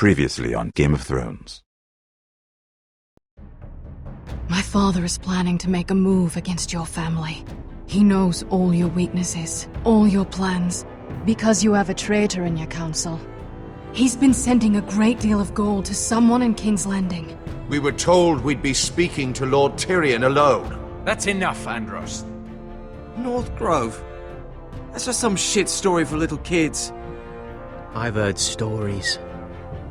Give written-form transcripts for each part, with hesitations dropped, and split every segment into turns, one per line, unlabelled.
Previously on Game of Thrones.
My father is planning to make a move against your family. He knows all your weaknesses, all your plans, because you have a traitor in your council. He's been sending a great deal of gold to someone in King's Landing.
We were told we'd be speaking to Lord Tyrion alone.
That's enough, Andros.
North Grove? That's just some shit story for little kids.
I've heard stories.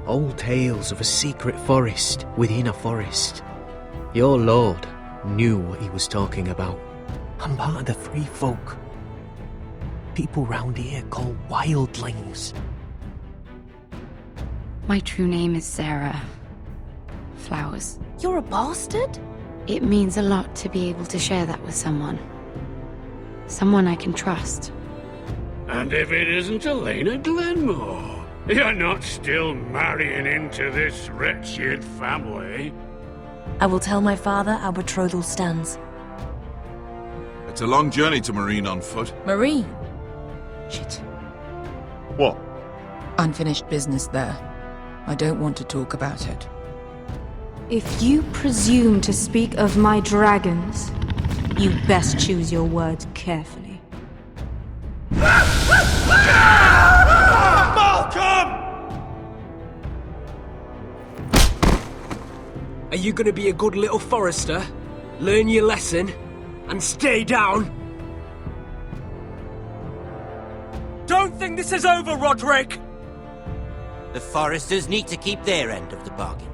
Old tales of a secret forest within a forest. Your lord knew what he was talking about. I'm part of the free folk. People round here call wildlings.
My true name is Sarah Flowers.
You're a bastard?
It means a lot to be able to share that with someone. Someone I can trust.
And if it isn't Elena Glenmore, you're not still marrying into this wretched family.
I will tell my father our betrothal stands.
It's a long journey to Marine on foot.
Marine? Shit.
What?
Unfinished business there. I don't want to talk about it.
If you presume to speak of my dragons, you best choose your words carefully.
Malcolm!
Are you gonna be a good little Forrester? Learn your lesson? And stay down? Don't think this is over, Rodrick!
The Forresters need to keep their end of the bargain.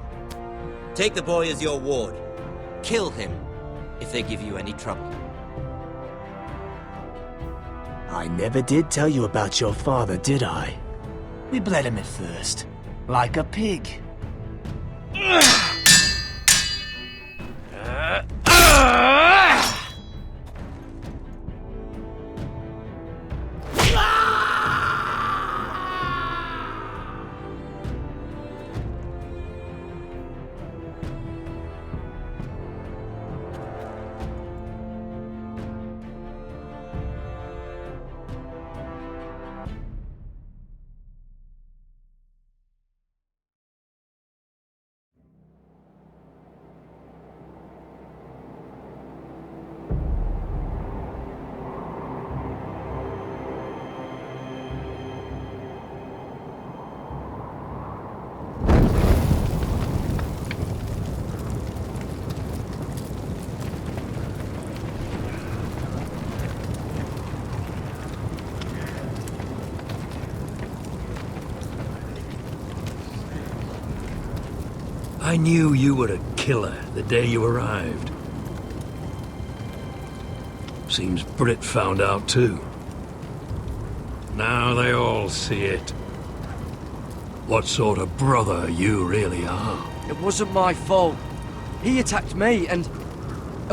Take the boy as your ward. Kill him if they give you any trouble.
I never did tell you about your father, did I? We bled him at first, like a pig.
I knew you were a killer the day you arrived. Seems Brit found out too. Now they all see it. What sort of brother you really are.
It wasn't my fault. He attacked me and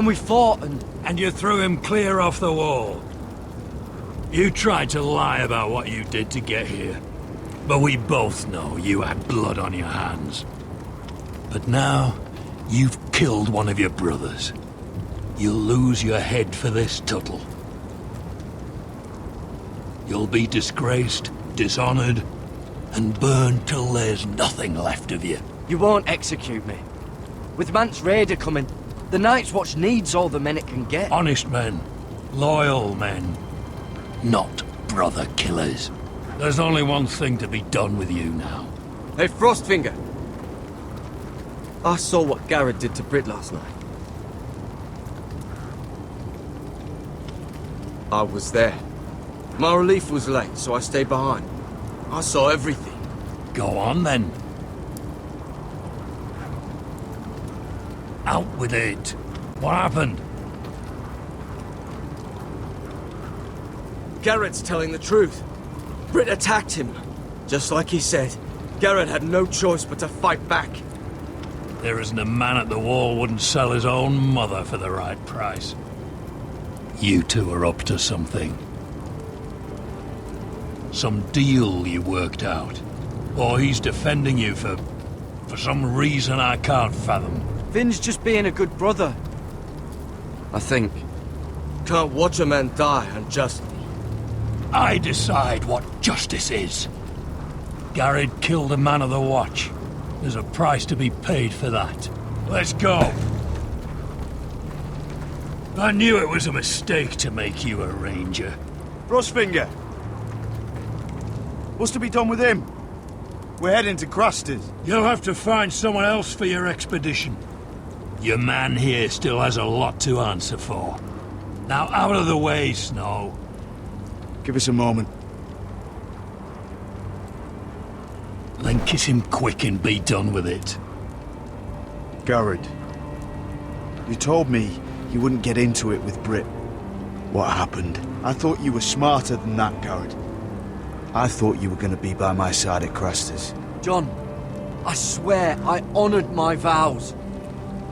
we fought and...
And you threw him clear off the wall. You tried to lie about what you did to get here. But we both know you had blood on your hands. But now, you've killed one of your brothers. You'll lose your head for this, Tuttle. You'll be disgraced, dishonored, and burned till there's nothing left of you.
You won't execute me. With Mance Raider coming, the Night's Watch needs all the men it can get.
Honest men. Loyal men. Not brother killers. There's only one thing to be done with you now.
Hey, Frostfinger. I saw what GARED did to Brit last night. I was there. My relief was late, so I stayed behind. I saw everything.
Go on, then. Out with it. What happened?
GARED's telling the truth. Brit attacked him. Just like he said, GARED had no choice but to fight back.
There isn't a man at the wall wouldn't sell his own mother for the right price. You two are up to something. Some deal you worked out. Or he's defending you for some reason I can't fathom.
Finn's just being a good brother. I think. Can't watch a man die unjustly.
I decide what justice is. GARED killed a man of the Watch. There's a price to be paid for that. Let's go! I knew it was a mistake to make you a ranger.
Frostfinger! What's to be done with him? We're heading to Craster's.
You'll have to find someone else for your expedition. Your man here still has a lot to answer for. Now out of the way, Snow.
Give us a moment.
Then kiss him quick and be done with it.
GARED, you told me you wouldn't get into it with Brit. What happened? I thought you were smarter than that, GARED. I thought you were going to be by my side at Craster's.
John, I swear I honoured my vows.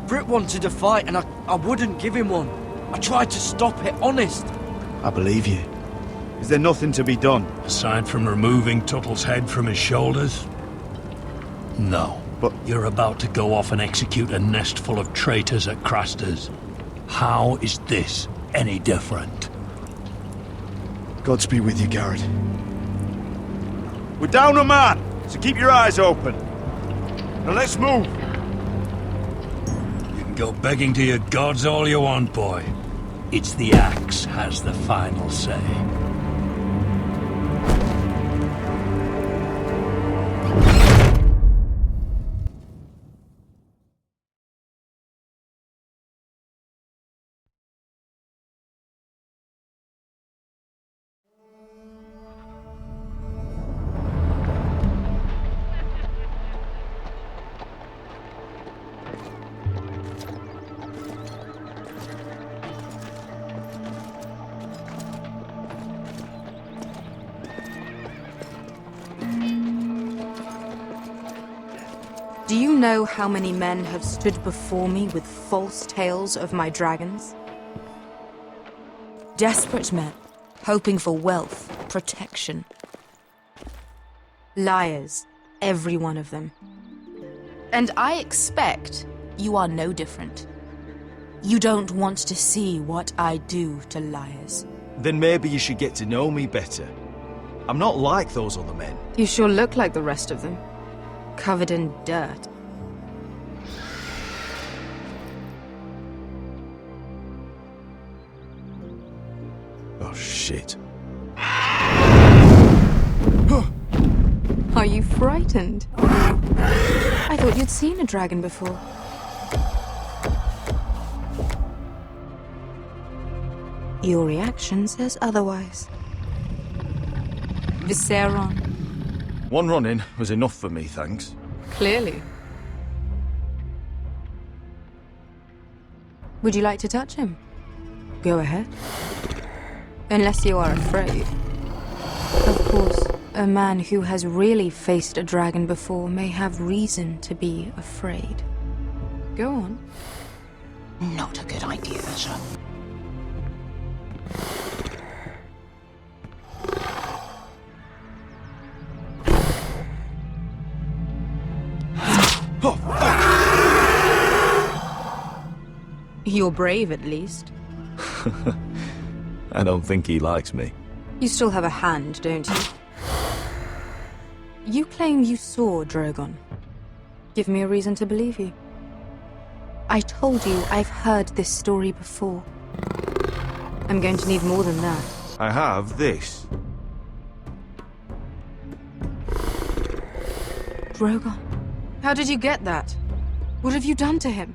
Brit wanted a fight and I wouldn't give him one. I tried to stop it, honest.
I believe you. Is there nothing to be done?
Aside from removing Tuttle's head from his shoulders? No.
But
you're about to go off and execute a nest full of traitors at Craster's. How is this any different?
Godspeed with you, GARED. We're down a man, so keep your eyes open. Now let's move.
You can go begging to your gods all you want, boy. It's the axe has the final say.
Do you know how many men have stood before me with false tales of my dragons?
Desperate men, hoping for wealth, protection.
Liars, every one of them.
And I expect you are no different. You don't want to see what I do to liars.
Then maybe you should get to know me better. I'm not like those other men.
You sure look like the rest of them. Covered in dirt.
Oh, shit.
Are you frightened? I thought you'd seen a dragon before. Your reaction says otherwise. Visceron.
One run-in was enough for me, thanks.
Clearly. Would you like to touch him? Go ahead. Unless you are afraid. Of course, a man who has really faced a dragon before may have reason to be afraid. Go on.
Not a good idea, sir.
You're brave, at least.
I don't think he likes me.
You still have a hand, don't you? You claim you saw Drogon. Give me a reason to believe you. I told you I've heard this story before. I'm going to need more than that.
I have this.
Drogon? How did you get that? What have you done to him?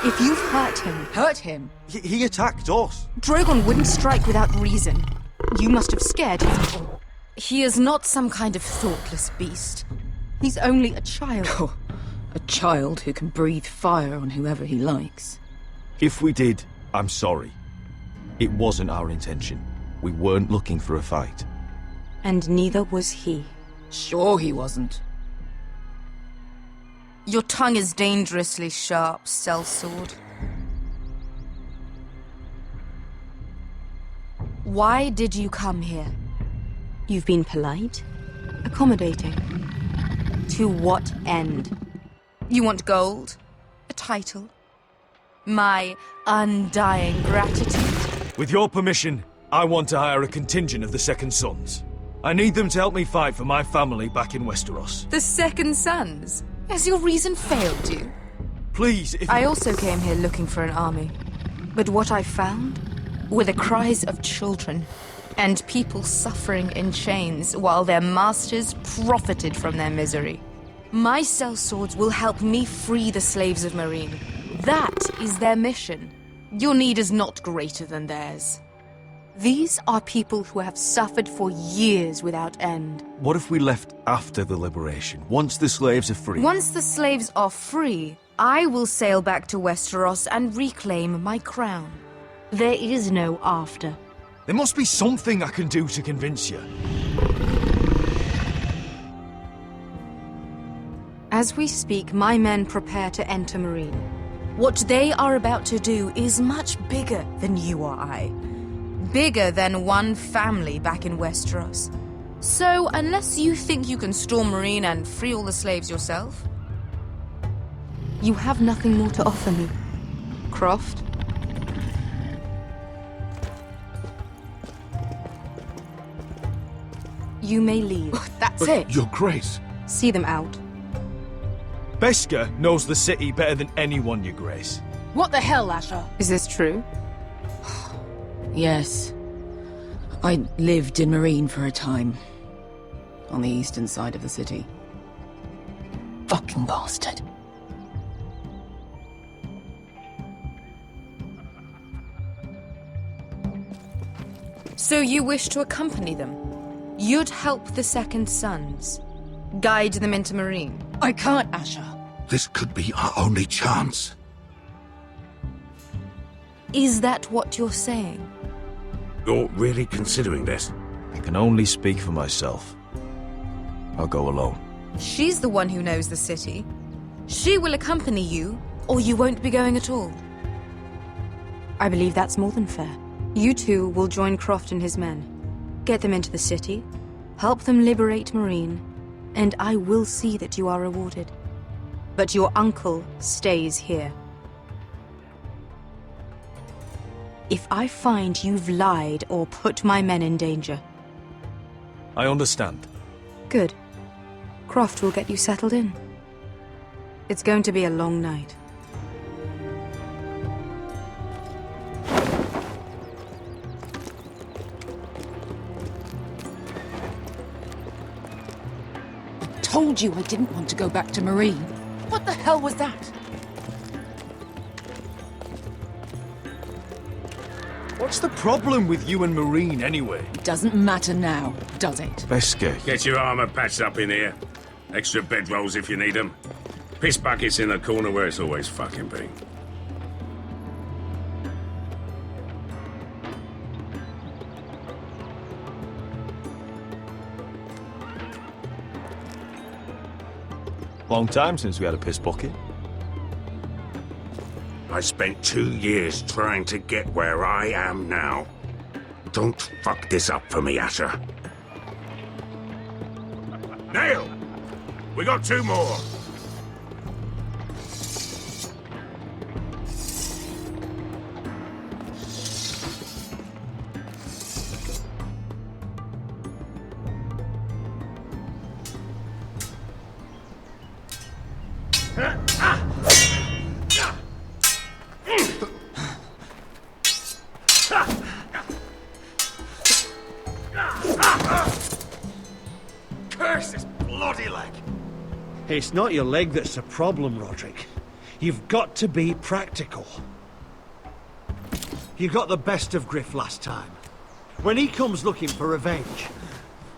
If you've hurt him...
Hurt him? He attacked us.
Drogon wouldn't strike without reason. You must have scared him.
He is not some kind of thoughtless beast.
He's only a child.
Oh, a child who can breathe fire on whoever he likes.
If we did, I'm sorry. It wasn't our intention. We weren't looking for a fight.
And neither was he.
Sure he wasn't.
Your tongue is dangerously sharp, sellsword. Why did you come here?
You've been polite, accommodating. To what end?
You want gold? A title? My undying gratitude?
With your permission, I want to hire a contingent of the Second Sons.
I need them to help me fight for my family back in Westeros.
The Second Sons? Has your reason failed you?
Please, if...
I also came here looking for an army. But what I found were the cries of children and people suffering in chains while their masters profited from their misery. My sellswords will help me free the slaves of Meereen. That is their mission. Your need is not greater than theirs. These are people who have suffered for years without end.
What if we left after the liberation, once the slaves are free?
Once the slaves are free, I will sail back to Westeros and reclaim my crown. There is no after.
There must be something I can do to convince you.
As we speak, my men prepare to enter Meereen. What they are about to do is much bigger than you or I. Bigger than one family back in Westeros. So, unless you think you can storm Meereen and free all the slaves yourself, you have nothing more to offer me, Croft. You may leave.
That's it.
Your Grace.
See them out.
Beskha knows the city better than anyone, Your Grace.
What the hell, Asher?
Is this true?
Yes. I lived in Meereen for a time. On the eastern side of the city. Fucking bastard.
So you wish to accompany them? You'd help the Second Sons? Guide them into Meereen?
I can't, Asher.
This could be our only chance.
Is that what you're saying?
You're really considering this?
I can only speak for myself. I'll go alone.
She's the one who knows the city. She will accompany you, or you won't be going at all. I believe that's more than fair. You two will join Croft and his men. Get them into the city, help them liberate Meereen, and I will see that you are rewarded. But your uncle stays here. If I find you've lied or put my men in danger...
I understand.
Good. Croft will get you settled in. It's going to be a long night.
Told you I didn't want to go back to Meereen. What the hell was that?
What's the problem with you and Meereen, anyway?
It doesn't matter now, does it?
Beskha.
Get your armor patched up in here. Extra bedrolls if you need them. Piss buckets in the corner where it's always fucking been.
Long time since we had a piss bucket.
I spent 2 years trying to get where I am now. Don't fuck this up for me, Asher. Nail! We got 2 more.
Curse this bloody leg!
It's not your leg that's the problem, Rodrick. You've got to be practical. You got the best of Griff last time. When he comes looking for revenge,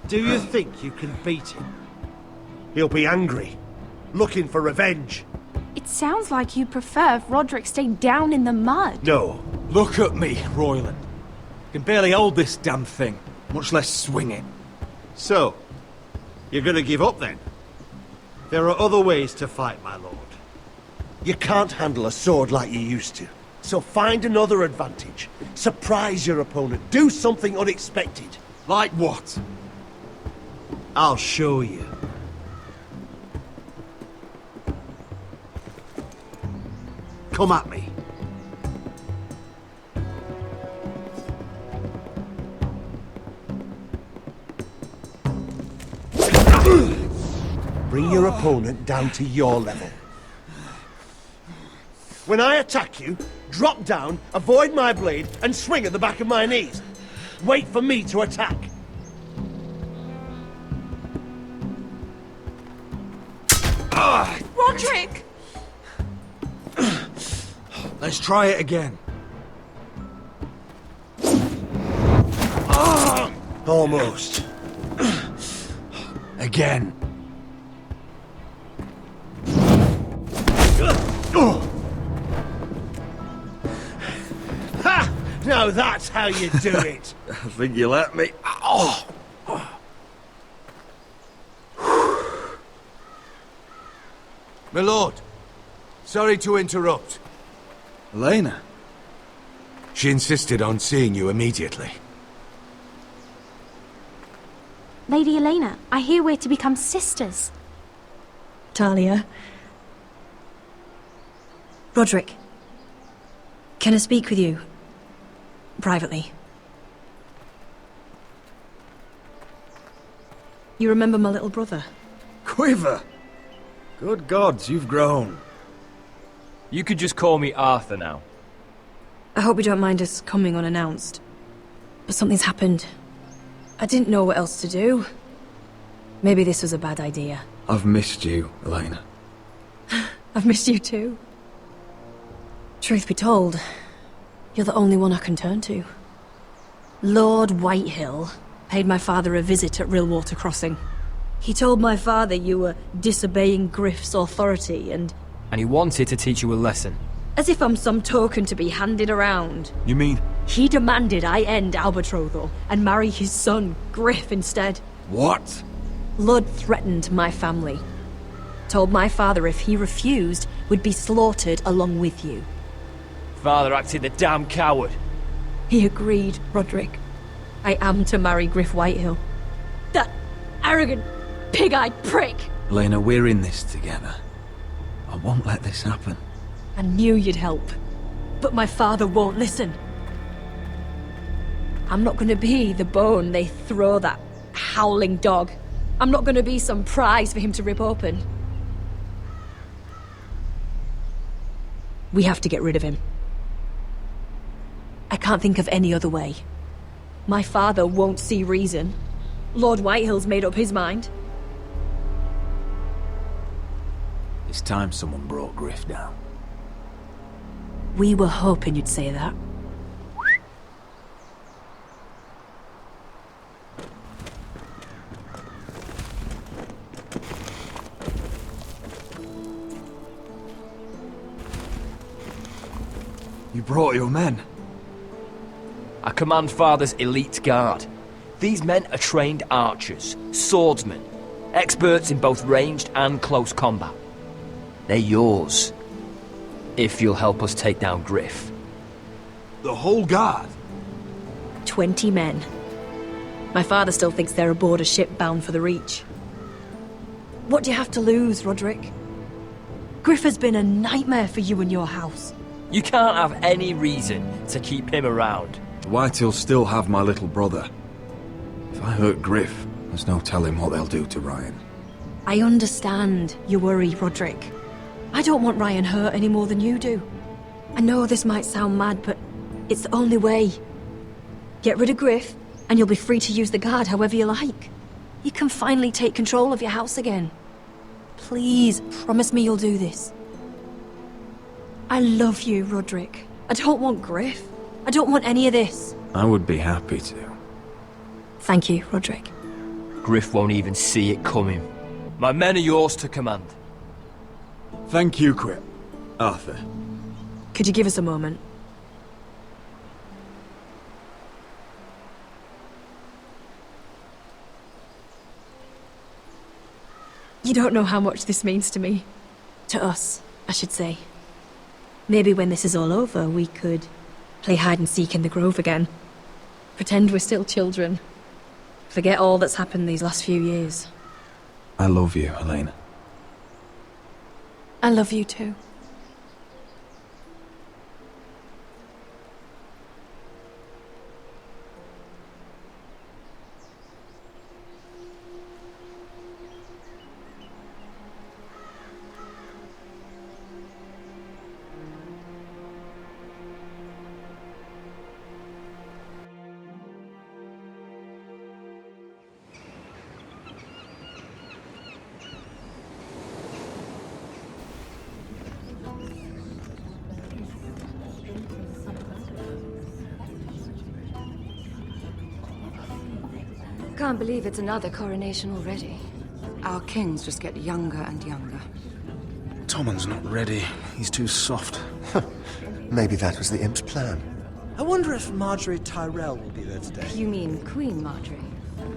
do you think you can beat him? He'll be angry, looking for revenge.
It sounds like you'd prefer if Rodrick stayed down in the mud.
No.
Look at me, Royland. Can barely hold this damn thing, much less swing it.
So, you're gonna give up then? There are other ways to fight, my lord. You can't handle a sword like you used to. So find another advantage. Surprise your opponent. Do something unexpected.
Like what?
I'll show you. Come at me. Bring your opponent down to your level. When I attack you, drop down, avoid my blade, and swing at the back of my knees. Wait for me to attack.
Rodrik!
Let's try it again.
Almost.
Again.
Ha! Now that's how you do it.
I think you let me. Oh!
My lord, sorry to interrupt.
Elena?
She insisted on seeing you immediately.
Lady Elena, I hear we're to become sisters.
Talia. Rodrik. Can I speak with you? Privately. You remember my little brother?
Quiver! Good gods, you've grown.
You could just call me Arthur now.
I hope you don't mind us coming unannounced. But something's happened. I didn't know what else to do. Maybe this was a bad idea.
I've missed you, Elena.
I've missed you too. Truth be told, you're the only one I can turn to. Lord Whitehill paid my father a visit at Rillwater Crossing. He told my father you were disobeying Griff's authority and
he wanted to teach you a lesson.
as if I'm some token to be handed around.
You mean?
He demanded I end our betrothal and marry his son, Griff, instead.
What?
Lord threatened my family. Told my father if he refused, would be slaughtered along with you.
Father acted the damn coward.
He agreed, Rodrik. I am to marry Griff Whitehill. That arrogant, pig-eyed prick!
Elena, we're in this together. I won't let this happen.
I knew you'd help. But my father won't listen. I'm not gonna be the bone they throw that howling dog. I'm not gonna be some prize for him to rip open. We have to get rid of him. I can't think of any other way. My father won't see reason. Lord Whitehill's made up his mind.
It's time someone brought Griff down.
We were hoping you'd say that.
You brought your men.
I command Father's elite guard. These men are trained archers, swordsmen, experts in both ranged and close combat. They're yours, if you'll help us take down Griff.
The whole guard?
20 men. My father still thinks they're aboard a ship bound for the Reach. What do you have to lose, Rodrik? Griff has been a nightmare for you and your house.
You can't have any reason to keep him around.
The Whitehills still have my little brother. If I hurt Griff, there's no telling what they'll do to Ryan.
I understand your worry, Rodrik. I don't want Ryan hurt any more than you do. I know this might sound mad, but it's the only way. Get rid of Griff, and you'll be free to use the guard however you like. You can finally take control of your house again. Please, promise me you'll do this. I love you, Rodrik. I don't want Griff. I don't want any of this.
I would be happy to.
Thank you, Rodrik.
Griff won't even see it coming. My men are yours to command.
Thank you, Quip. Arthur.
Could you give us a moment? You don't know how much this means to me. To us, I should say. Maybe when this is all over, we could play hide and seek in the grove again. Pretend we're still children. Forget all that's happened these last few years.
I love you, Elena.
I love you too.
Can't believe it's another coronation already. Our kings just get younger and younger.
Tommen's not ready. He's too soft.
Maybe that was the imp's plan.
I wonder if Marjorie Tyrell will be there today.
You mean Queen Marjorie?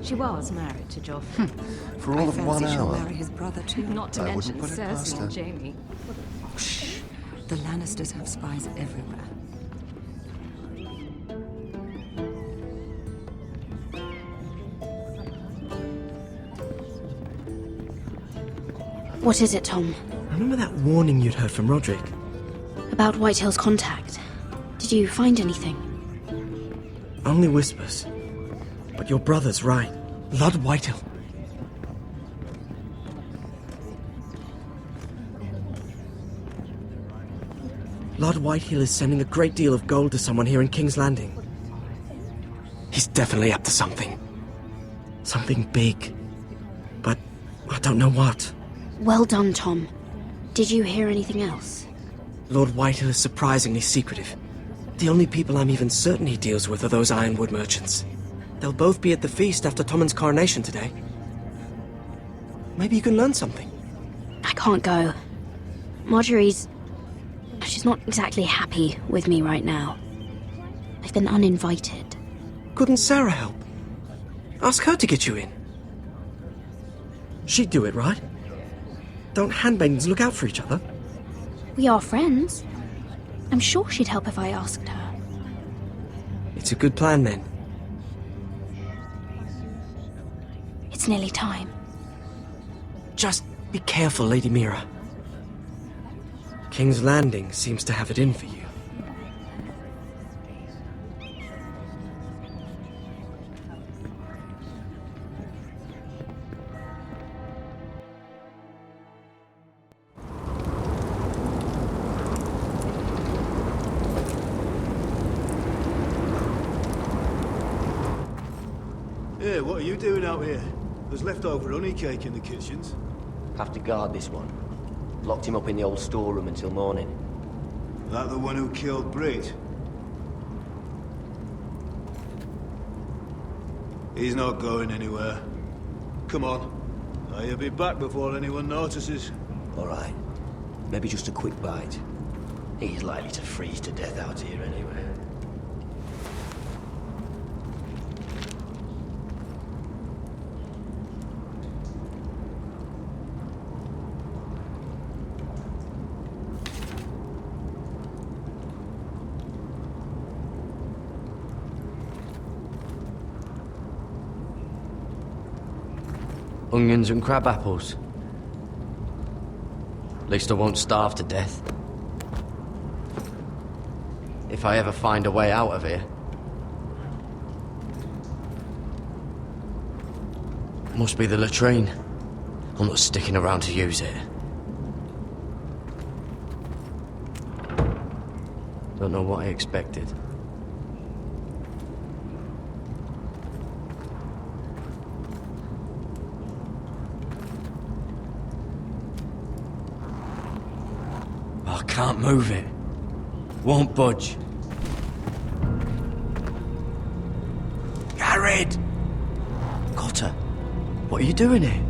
She was married to Joffrey.
For all of 1
she'll
hour.
marry his brother too. Not to
I
mention
wouldn't put it past
Cersei
her.
and Jaime. Shh. The Lannisters have spies everywhere.
What is it, Tom?
Remember that warning you'd heard from Rodrick?
About Whitehill's contact. Did you find anything?
Only whispers. But your brother's right. Lord Whitehill. Lord Whitehill is sending a great deal of gold to someone here in King's Landing. He's definitely up to something. Something big. But I don't know what.
Well done, Tom. Did you hear anything else?
Lord Whitehill is surprisingly secretive. The only people I'm even certain he deals with are those ironwood merchants. They'll both be at the feast after Tommen's coronation today. Maybe you can learn something.
I can't go. She's not exactly happy with me right now. I've been uninvited.
Couldn't Sarah help? Ask her to get you in. She'd do it, right? Don't handmaidens look out for each other?
We are friends. I'm sure she'd help if I asked her.
It's a good plan, then.
It's nearly time.
Just be careful, Lady Mira. King's Landing seems to have it in for you.
Hey, what are you doing out here? There's leftover honey cake in the kitchens.
Have to guard this one. Locked him up in the old storeroom until morning.
That the one who killed Brit? He's not going anywhere. Come on. I'll be back before anyone notices.
All right. Maybe just a quick bite. He's likely to freeze to death out here anyway. Onions and crab apples. At least I won't starve to death. If I ever find a way out of here. Must be the latrine. I'm not sticking around to use it. Don't know what I expected. I can't move it. Won't budge. Gared! Cotter, what are you doing here?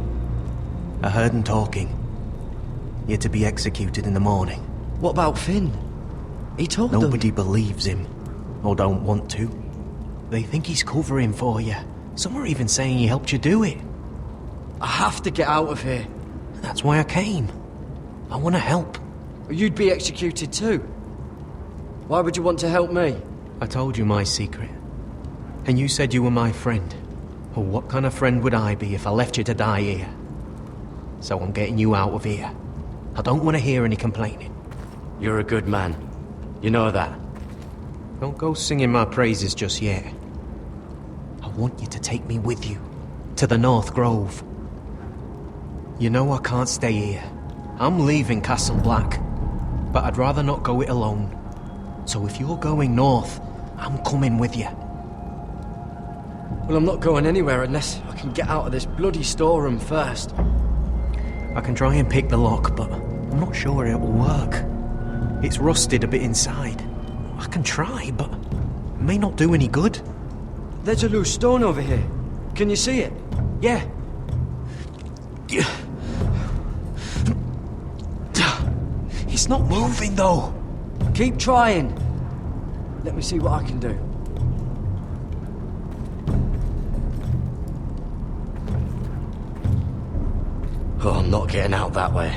I heard him talking. You're to be executed in the morning.
What about Finn? He told them.
Nobody believes him, or don't want to. They think he's covering for you. Some are even saying he helped you do it.
I have to get out of here.
That's why I came. I want to help.
You'd be executed too. Why would you want to help me?
I told you my secret. And you said you were my friend. Well, what kind of friend would I be if I left you to die here? So I'm getting you out of here. I don't want to hear any complaining.
You're a good man. You know that.
Don't go singing my praises just yet. I want you to take me with you. To the North Grove. You know I can't stay here. I'm leaving Castle Black. But I'd rather not go it alone. So if you're going north, I'm coming with you.
Well, I'm not going anywhere unless I can get out of this bloody storeroom first.
I can try and pick the lock, but I'm not sure it'll work. It's rusted a bit inside. I can try, but it may not do any good.
There's a loose stone over here.
Can you see it? Yeah.
It's not moving, though.
Keep trying. Let me see what I can do.
Oh, I'm not getting out that way.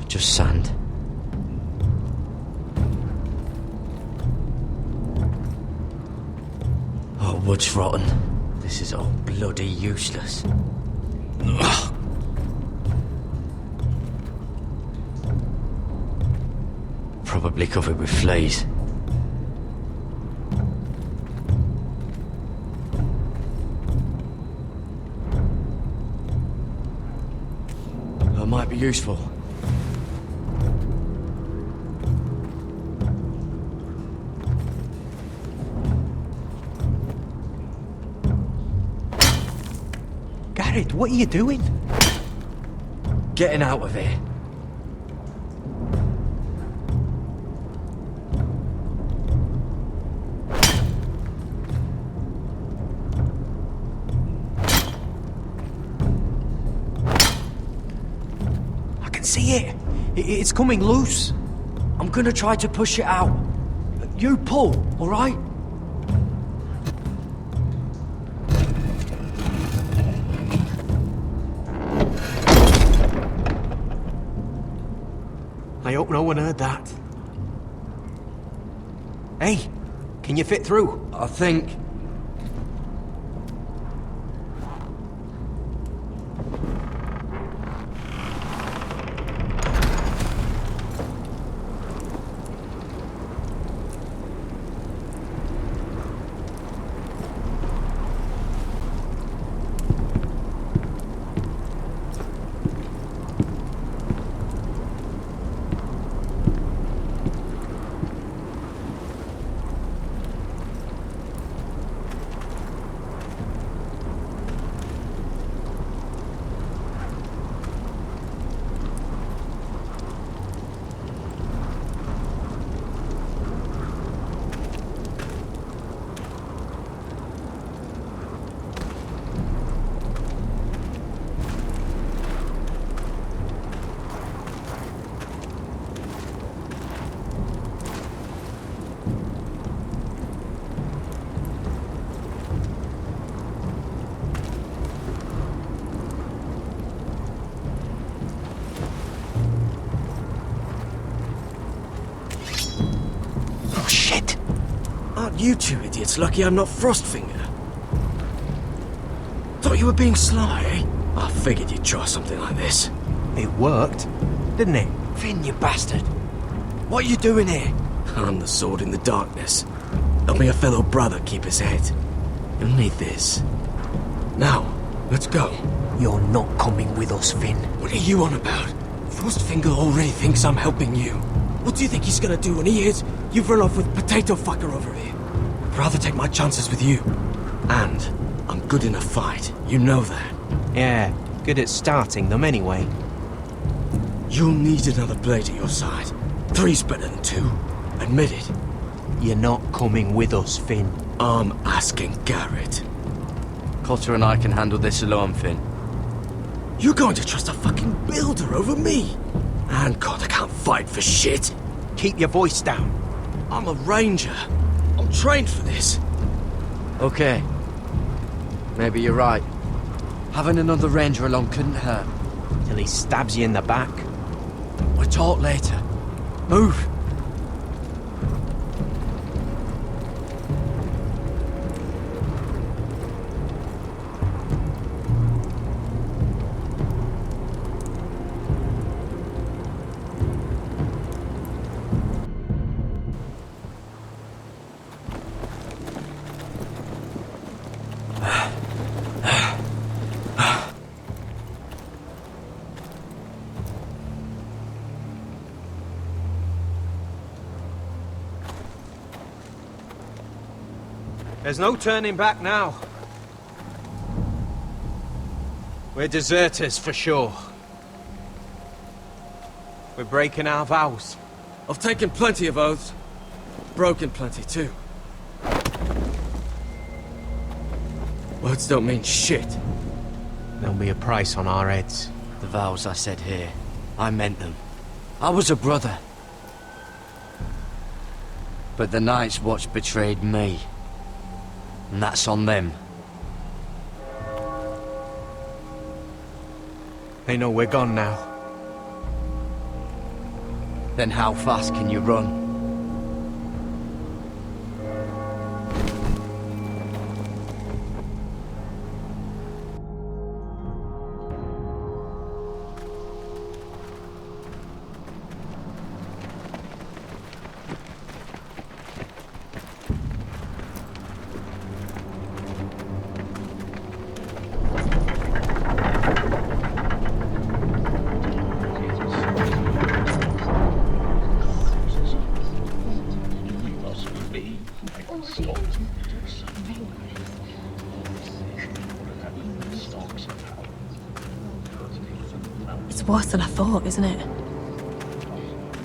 Just sand. Oh, wood's rotten. This is all bloody useless. Ugh. Probably covered with fleas.
That might be useful.
Garrett, what are you doing?
Getting out of here.
I can see it. It's coming loose.
I'm gonna try to push it out. You pull, all right?
I hope no one heard that. Hey, can you fit through?
I think.
Aren't you two idiots lucky I'm not Frostfinger? Thought you were being sly, eh? I figured you'd try something like this.
It worked, didn't it?
Finn, you bastard. What are you doing here?
I'm the sword in the darkness. Helping a fellow brother keep his head. You'll need this. Now, let's go.
You're not coming with us, Finn.
What are you on about? Frostfinger already thinks I'm helping you. What do you think he's gonna do when he hears you've run off with Potato Fucker over here? I'd rather take my chances with you. And I'm good in a fight. You know that.
Yeah, good at starting them anyway.
You'll need another blade at your side. 3's better than 2. Admit it.
You're not coming with us, Finn.
I'm asking Garrett.
Cotter and I can handle this alone, Finn.
You're going to trust a fucking builder over me? And God, I can't fight for shit.
Keep your voice down.
I'm a ranger. I'm trained for this.
Okay. Maybe you're right. Having another ranger along couldn't hurt.
Till he stabs you in the back.
We'll talk later. Move.
There's no turning back now. We're deserters for sure. We're breaking our vows.
I've taken plenty of oaths. broken plenty too. Words don't mean shit.
There'll be a price on our heads.
The vows I said here, I meant them. I was a brother. But the Night's Watch betrayed me. And that's on them.
They know we're gone now.
Then how fast can you run?
It's worse than I thought, isn't it?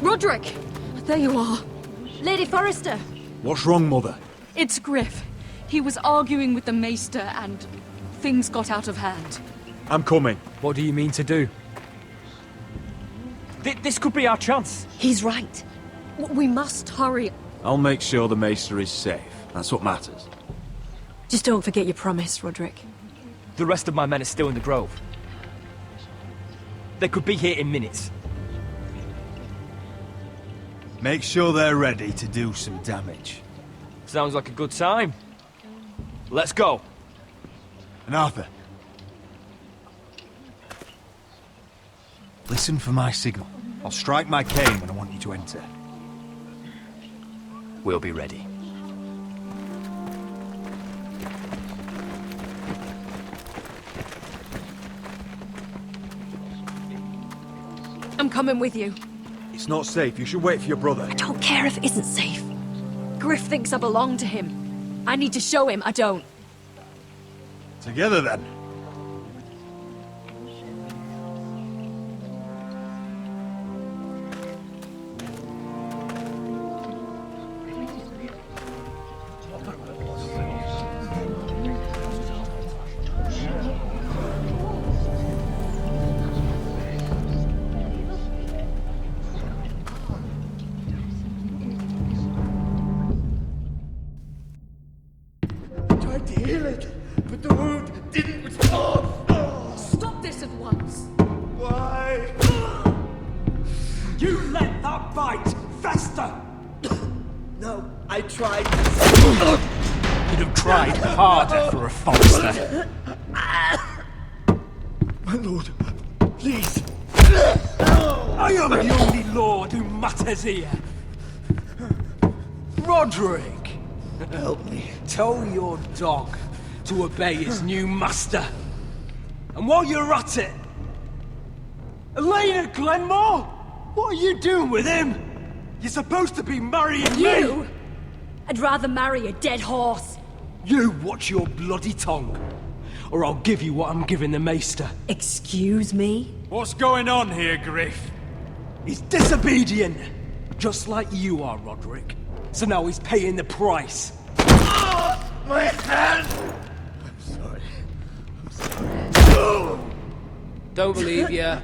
Rodrick! There you are. Lady Forrester!
What's wrong, Mother?
It's Griff. He was arguing with the Maester and things got out of hand.
I'm coming.
What do you mean to do? This could be our chance.
He's right. We must hurry.
I'll make sure the Maester is safe. That's what matters.
Just don't forget your promise, Rodrick.
The rest of my men are still in the grove. They could be here in minutes.
Make sure they're ready to do some damage.
Sounds like a good time. Let's go.
And Arthur, listen for my signal. I'll strike my cane when I want you to enter.
We'll be ready.
I'm coming with you.
It's not safe. You should wait for your brother.
I don't care if it isn't safe. Griff thinks I belong to him. I need to show him I don't.
Together, then.
Tried to heal it, but the wound didn't respond. Stop this at once.
Why?
You let that bite fester.
No, I tried.
You'd have tried harder for a Forrester.
My lord, please. I am the only lord who matters here.
Rodrick! Help me. Tell your dog to obey his new master. And while you're at it, Elena Glenmore? What are you doing with him? You're supposed to be marrying
You?
me!
I'd rather marry a dead horse.
You watch your bloody tongue, or I'll give you what I'm giving the Maester.
Excuse me?
What's going on here, Griff? He's disobedient, just like you are, Rodrick. So now he's paying the price.
My hand! I'm sorry. I'm sorry.
Don't believe ya.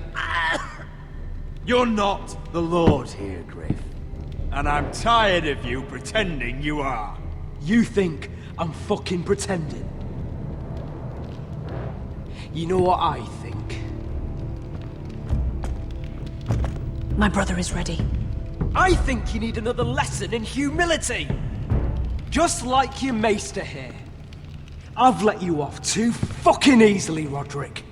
You're not the Lord here, Griff. And I'm tired of you pretending you are.
You think I'm fucking pretending? You know what I think?
My brother is ready.
I think you need another lesson in humility. Just like your Maester here. I've let you off too fucking easily, Rodrick.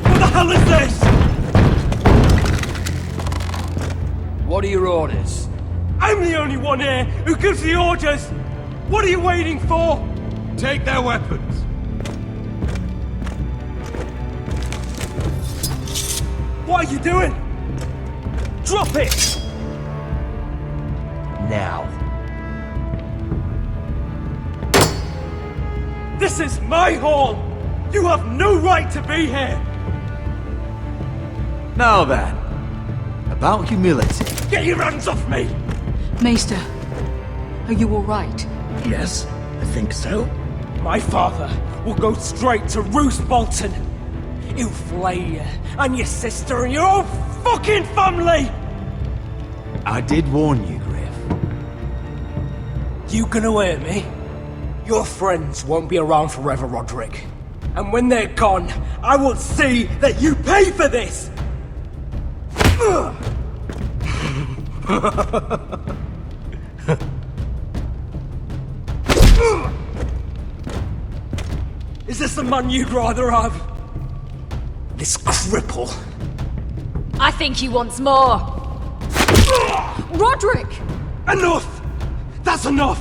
What the hell is this? What are your orders? I'm the only one here who gives the orders. What are you waiting for?
Take their weapons.
What are you doing? Drop it! Now. This is my hall! You have no right to be here!
Now then, about humility.
Get your hands off me!
Maester, are you alright?
Yes, I think so. My father will go straight to Roose Bolton. He'll flay you, and your sister, and your whole fucking family!
I did warn you, Griff.
You gonna hear me? Your friends won't be around forever, Rodrick. And when they're gone, I will see that you pay for this! Is this the man you'd rather have? This cripple?
I think he wants more. Rodrick!
Enough! That's enough!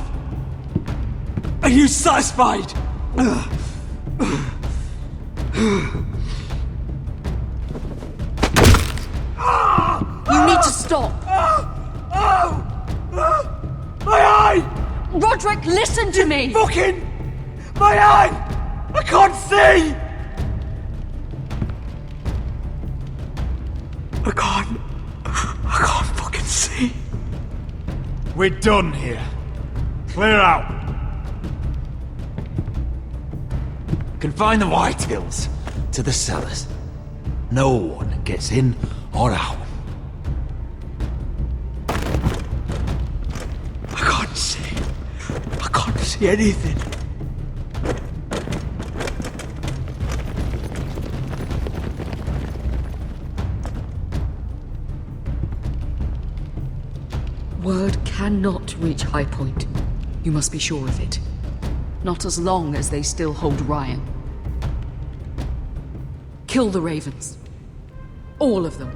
Are you satisfied?
You need to stop!
My eye!
Rodrick, listen to me!
Fucking... My eye! I can't see! I can't fucking see.
We're done here. Clear out.
Confine the Whitehills to the cellars. No one gets in or out.
I can't see anything.
Word cannot reach High Point. You must be sure of it. Not as long as they still hold Ryan. Kill the Ravens. All of them.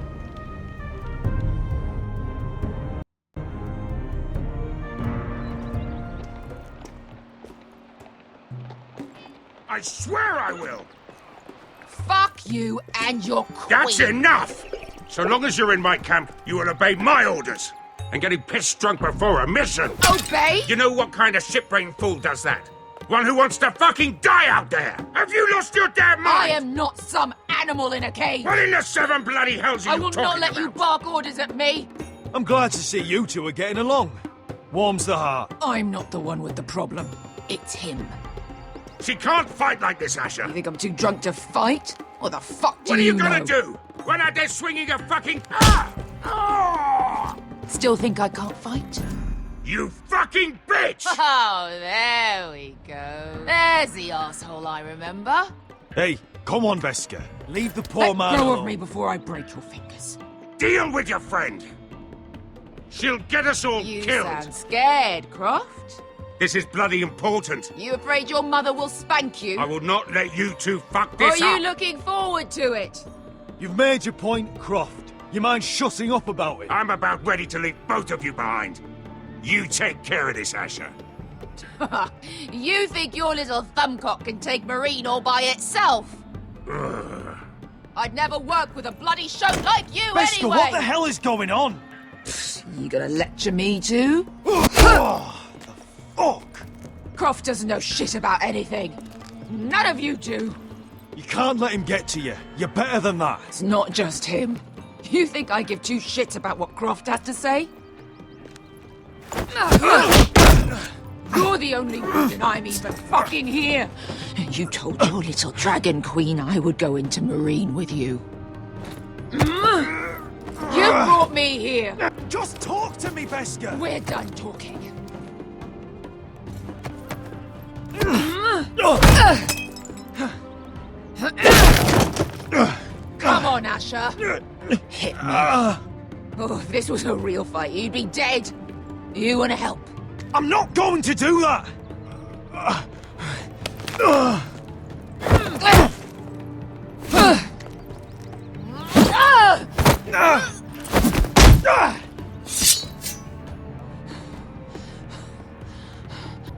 I swear I will!
Fuck you and your queen.
That's enough! So long as you're in my camp, you will obey my orders. And getting pissed drunk before a mission.
Obey?
You know what kind of shit-brained fool does that? One who wants to fucking die out there! Have you lost your damn mind?
I am not some animal in a cage.
What in the seven bloody hells are
I
you
will
talking
not let
about?
you bark orders at me.
I'm glad to see you two are getting along. Warms the heart.
I'm not the one with the problem. It's him.
She can't fight like this, Asher.
You think I'm too drunk to fight? What the fuck do
What are you
know?
gonna do? Run out there swinging a fucking... Ah! Ah!
Still think I can't fight?
You fucking bitch!
Oh, there we go. There's the asshole I remember.
Hey, come on, Veska. Leave the poor man
Let go
alone.
of me before I break your fingers.
Deal with your friend. She'll get us all
You
killed.
sound scared, Croft.
This is bloody important.
You afraid your mother will spank you?
I will not let you two fuck
Or
this
are you
up.
looking forward to it?
You've made your point, Croft. You mind shutting up about it?
I'm about ready to leave both of you behind. You take care of this, Asher.
You think your little thumbcock can take Marine all by itself?
Ugh.
I'd never work with a bloody show like you
Veska,
anyway!
what the hell is going on?
You gonna lecture me too?
Oh, the fuck?
Croft doesn't know shit about anything. None of you do.
You can't let him get to you. You're better than that.
It's not just him. You think I give two shits about what Croft has to say? You're the only reason I'm even fucking here. You told your little dragon queen I would go into Marine with you. You brought me here.
Just talk to me, Veska.
We're done talking. Come on, Asher. Hit me. Oh, if this was a real fight, you'd be dead. You want to help?
I'm not going to do that!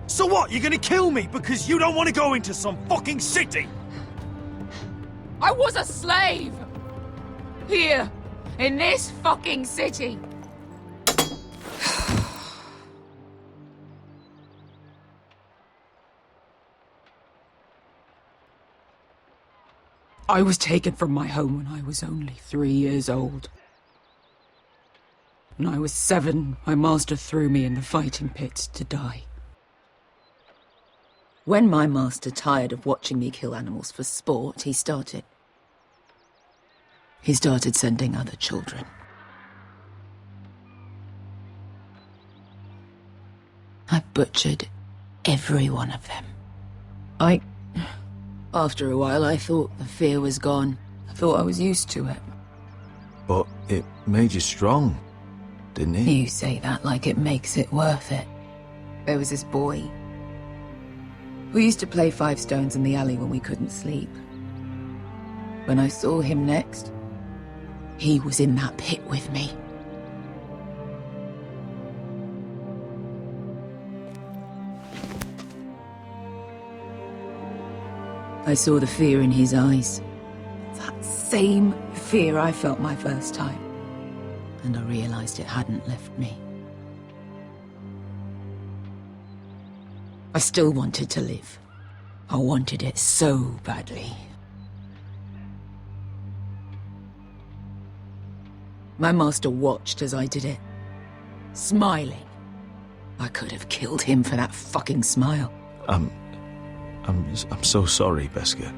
So what, you're gonna kill me because you don't want to go into some fucking city?
I was a slave! Here, in this fucking city.
I was taken from my home when I was only 3 years old. When I was 7, my master threw me in the fighting pits to die. When my master tired of watching me kill animals for sport, he started sending other children. I butchered every one of them. After a while, I thought the fear was gone. I thought I was used to it.
But it made you strong, didn't it?
You say that like it makes it worth it. There was this boy. We used to play 5 stones in the alley when we couldn't sleep. When I saw him next, he was in that pit with me. I saw the fear in his eyes. That same fear I felt my first time. And I realized it hadn't left me. I still wanted to live. I wanted it so badly. My master watched as I did it, smiling. I could have killed him for that fucking smile.
I'm so sorry, Beskha.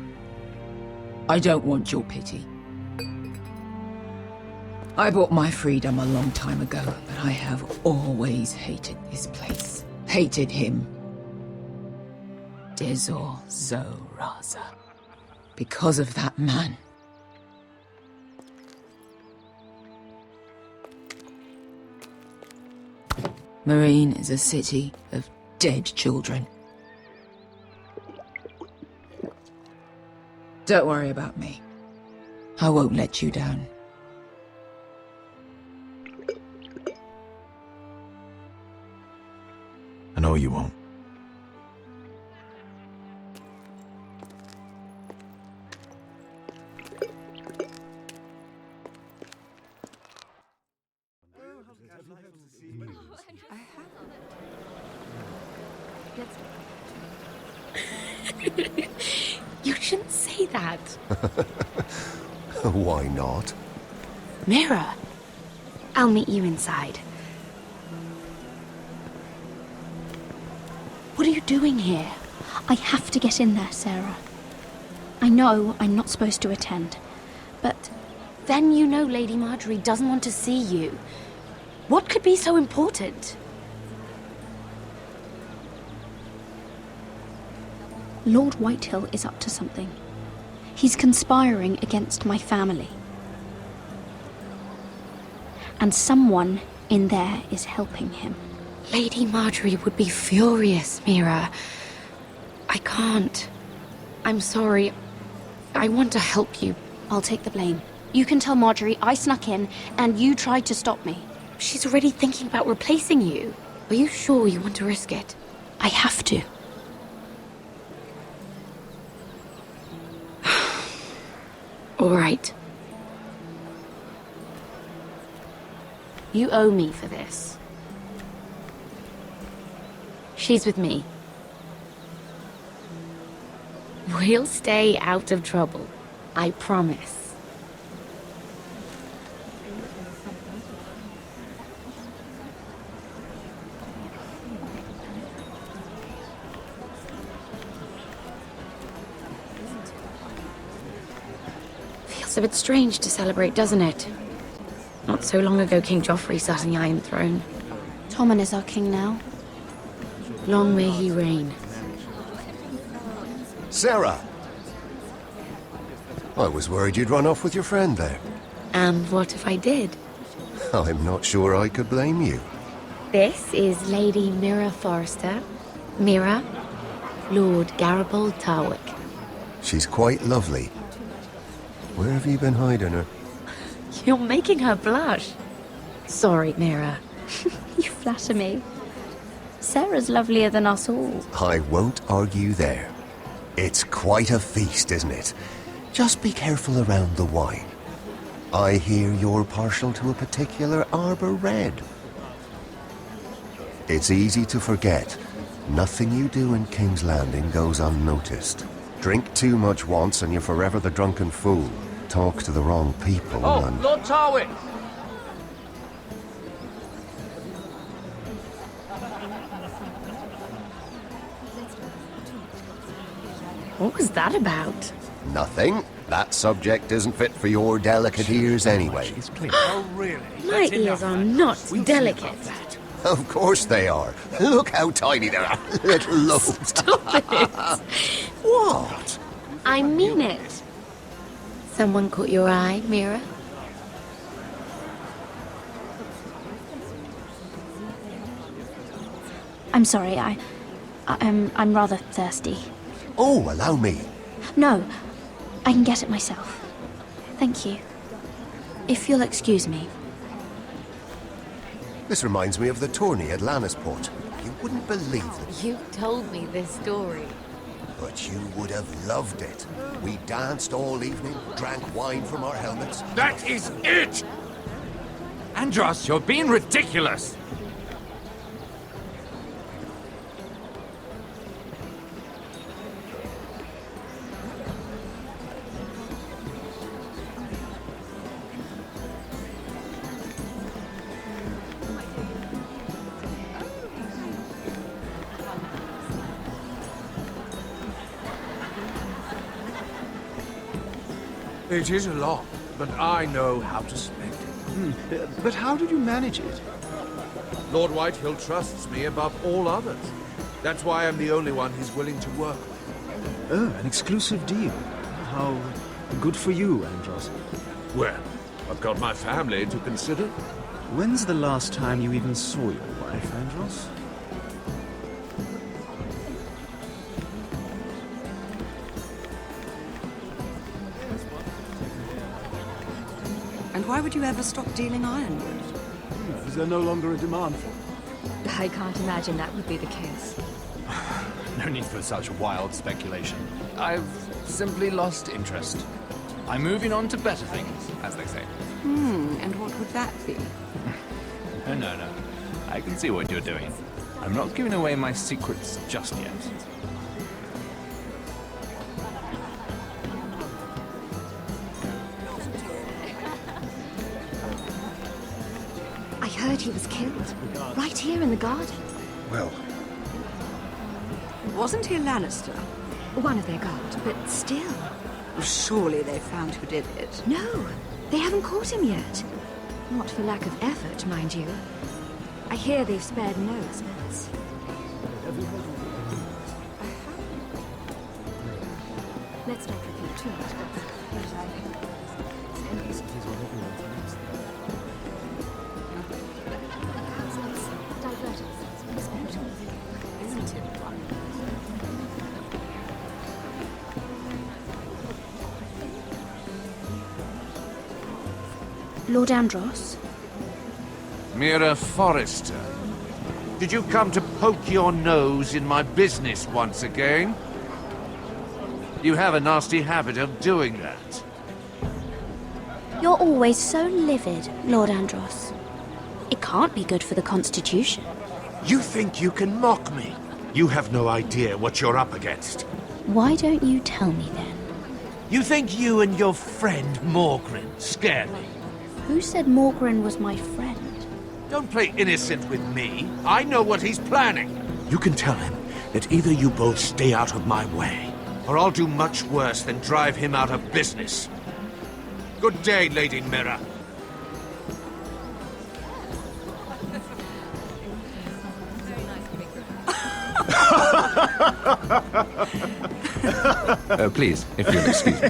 I don't want your pity. I bought my freedom a long time ago, but I have always hated this place. Hated him. Dezor Zoraza. Because of that man. Marine is a city of dead children. Don't worry about me. I won't let you down.
I know you won't.
You shouldn't say that.
Why not?
Mira, I'll meet you inside. What are you doing here?
I have to get in there, Sarah. I know I'm not supposed to attend, but
Then you know Lady Marjorie doesn't want to see you. What could be so important?
Lord Whitehill is up to something. He's conspiring against my family. And someone in there is helping him.
Lady Marjorie would be furious, Mira. I can't. I'm sorry. I want to help you.
I'll take the blame. You can tell Marjorie I snuck in and you tried to stop me.
She's already thinking about replacing you. Are you sure you want to risk it?
I have to.
All right. You owe me for this. She's with me. We'll stay out of trouble. I promise. Feels a bit strange to celebrate, doesn't it? Not so long ago, King Joffrey sat on the Iron Throne.
Tommen is our king now.
Long may he reign.
Sarah! I was worried you'd run off with your friend there.
And what if I did?
I'm not sure I could blame you.
This is Lady Mira Forrester. Mira, Lord Garibald Tarwick.
She's quite lovely. Where have you been hiding her?
You're making her blush. Sorry, Mira.
You flatter me. Sarah's lovelier than us all.
I won't argue there. It's quite a feast, isn't it? Just be careful around the wine. I hear you're partial to a particular Arbor Red. It's easy to forget. Nothing you do in King's Landing goes unnoticed. Drink too much once and you're forever the drunken fool. Talk to the wrong people and...
Lord Tarwick!
What was that about?
Nothing. That subject isn't fit for your delicate ears anyway.
Oh, really?
My ears are not delicate.
Of course they are. Look how tiny they are. Little lobes.
Stop it.
What?
I mean it.
Someone caught your eye, Mira?
I'm sorry, I'm rather thirsty.
Oh, allow me.
No, I can get it myself. Thank you. If you'll excuse me.
This reminds me of the tourney at Lannisport. You wouldn't believe it,
You told me this story.
but you would have loved it. We danced all evening, drank wine from our helmets.
That is it! Andros, you're being ridiculous! It is a lot, but I know how to spend it.
But how did you manage it?
Lord Whitehill trusts me above all others. That's why I'm the only one he's willing to work with.
Oh, an exclusive deal. How good for you, Andros.
Well, I've got my family to consider.
When's the last time you even saw your wife, Andros?
And why would you ever stop dealing ironwood?
Is there no longer a demand for it?
I can't imagine that would be the case.
No need for such wild speculation. I've simply lost interest. I'm moving on to better things, as they say.
And what would that be?
No. I can see what you're doing. I'm not giving away my secrets just yet.
I heard he was killed. Right here in the garden.
Well...
Wasn't he a Lannister?
One of their guard, but still.
Surely they found who did it.
No, they haven't caught him yet. Not for lack of effort, mind you. I hear they've spared no expense. Let's not repeat too much.
Lord Andros?
Mira Forrester, did you come to poke your nose in my business once again? You have a nasty habit of doing that.
You're always so livid, Lord Andros. It can't be good for the Constitution.
You think you can mock me? You have no idea what you're up against.
Why don't you tell me then?
You think you and your friend Morgren scare me?
Who said Morgren was my friend?
Don't play innocent with me. I know what he's planning. You can tell him that either you both stay out of my way, or I'll do much worse than drive him out of business. Good day, Lady Mira.
Please, if you'll excuse me.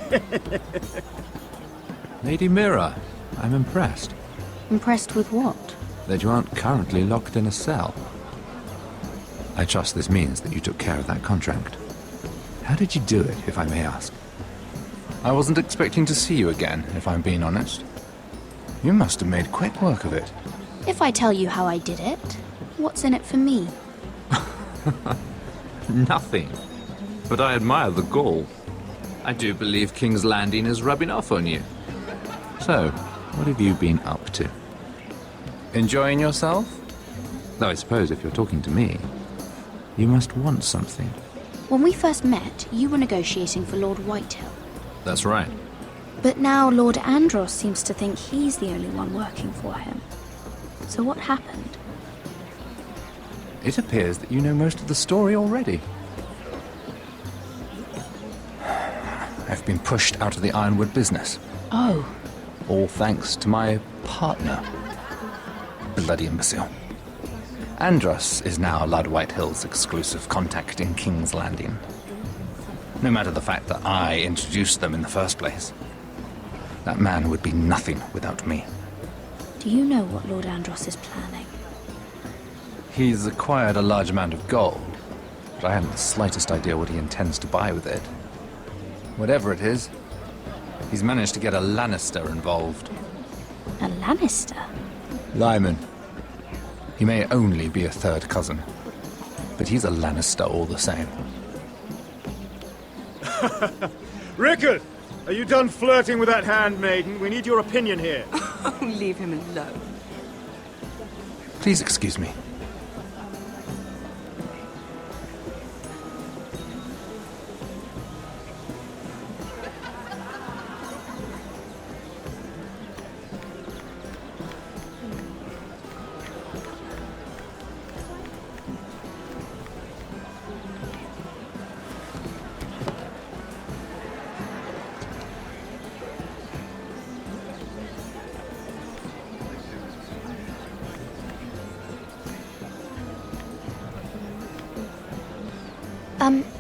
Lady Mira, I'm impressed.
Impressed with what?
That you aren't currently locked in a cell. I trust this means that you took care of that contract. How did you do it, if I may ask? I wasn't expecting to see you again, if I'm being honest. You must have made quick work of it.
If I tell you how I did it, what's in it for me?
Nothing. But I admire the gall. I do believe King's Landing is rubbing off on you. So, what have you been up to? Enjoying yourself? Though I suppose if you're talking to me, you must want something.
When we first met, you were negotiating for Lord Whitehill.
That's right.
But now Lord Andros seems to think he's the only one working for him. So what happened?
It appears that you know most of the story already. I've been pushed out of the ironwood business.
Oh.
All thanks to my partner. Bloody imbecile. Andros is now Lord Whitehill's exclusive contact in King's Landing. No matter the fact that I introduced them in the first place. That man would be nothing without me.
Do you know what Lord Andros is planning?
He's acquired a large amount of gold, but I haven't the slightest idea what he intends to buy with it. Whatever it is, he's managed to get a Lannister involved.
A Lannister?
Lyman. He may only be a third cousin, but he's a Lannister all the same.
Rickard! Are you done flirting with that handmaiden? We need your opinion here.
Oh, leave him alone.
Please excuse me.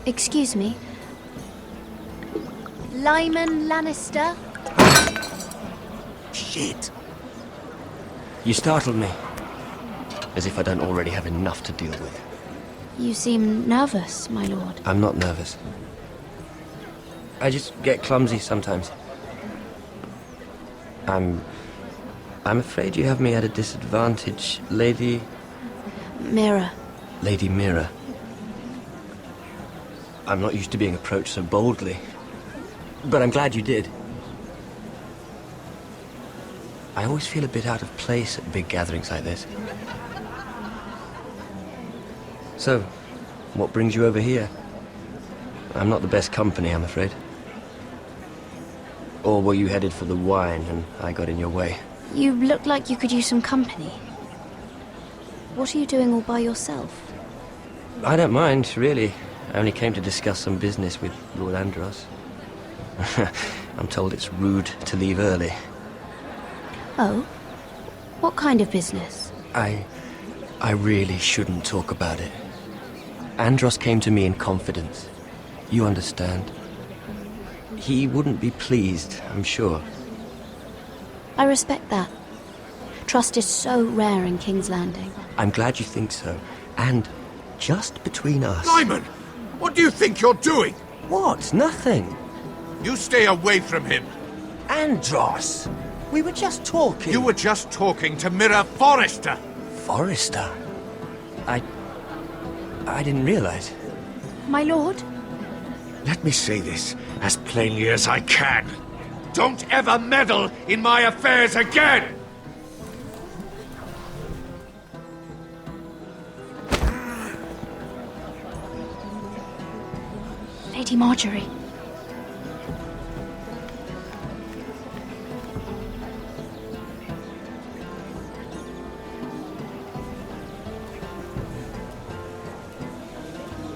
Excuse me. Lyman Lannister?
Shit. You startled me. As if I don't already have enough to deal with.
You seem nervous, my lord.
I'm not nervous. I just get clumsy sometimes. I'm afraid you have me at a disadvantage, Lady...
Mira.
Lady Mira. I'm not used to being approached so boldly. But I'm glad you did. I always feel a bit out of place at big gatherings like this. So, what brings you over here? I'm not the best company, I'm afraid. Or were you headed for the wine and I got in your way?
You look like you could use some company. What are you doing all by yourself?
I don't mind, really. I only came to discuss some business with Lord Andros. I'm told it's rude to leave early.
Oh? What kind of business?
I really shouldn't talk about it. Andros came to me in confidence. You understand? He wouldn't be pleased, I'm sure.
I respect that. Trust is so rare in King's Landing.
I'm glad you think so. And just between us...
Lyman! What do you think you're doing?
What? Nothing.
You stay away from him.
Andros! We were just talking.
You were just talking to Mira Forrester.
Forrester? I didn't realize.
My lord?
Let me say this as plainly as I can. Don't ever meddle in my affairs again!
Lady Marjorie.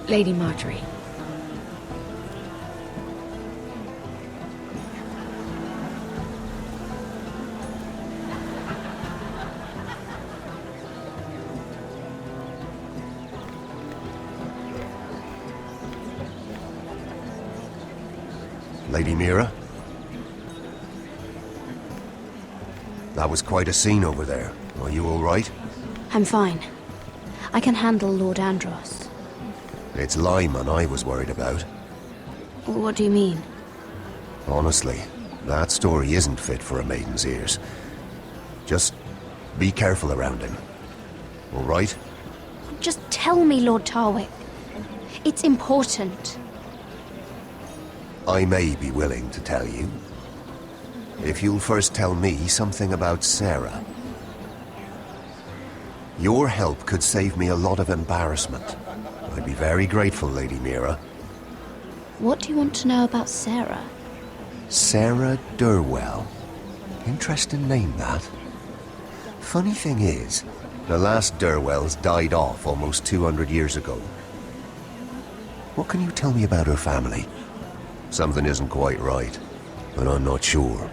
Lady Marjorie.
Lady Mira? That was quite a scene over there. Are you all right?
I'm fine. I can handle Lord Andros.
It's Lyman I was worried about.
What do you mean?
Honestly, that story isn't fit for a maiden's ears. Just be careful around him. All right?
Just tell me, Lord Tarwick. It's important.
I may be willing to tell you. If you'll first tell me something about Sarah. Your help could save me a lot of embarrassment. I'd be very grateful, Lady Mira.
What do you want to know about Sarah?
Sarah Durwell. Interesting name, that. Funny thing is, the last Durwells died off almost 200 years ago. What can you tell me about her family? Something isn't quite right, but I'm not sure.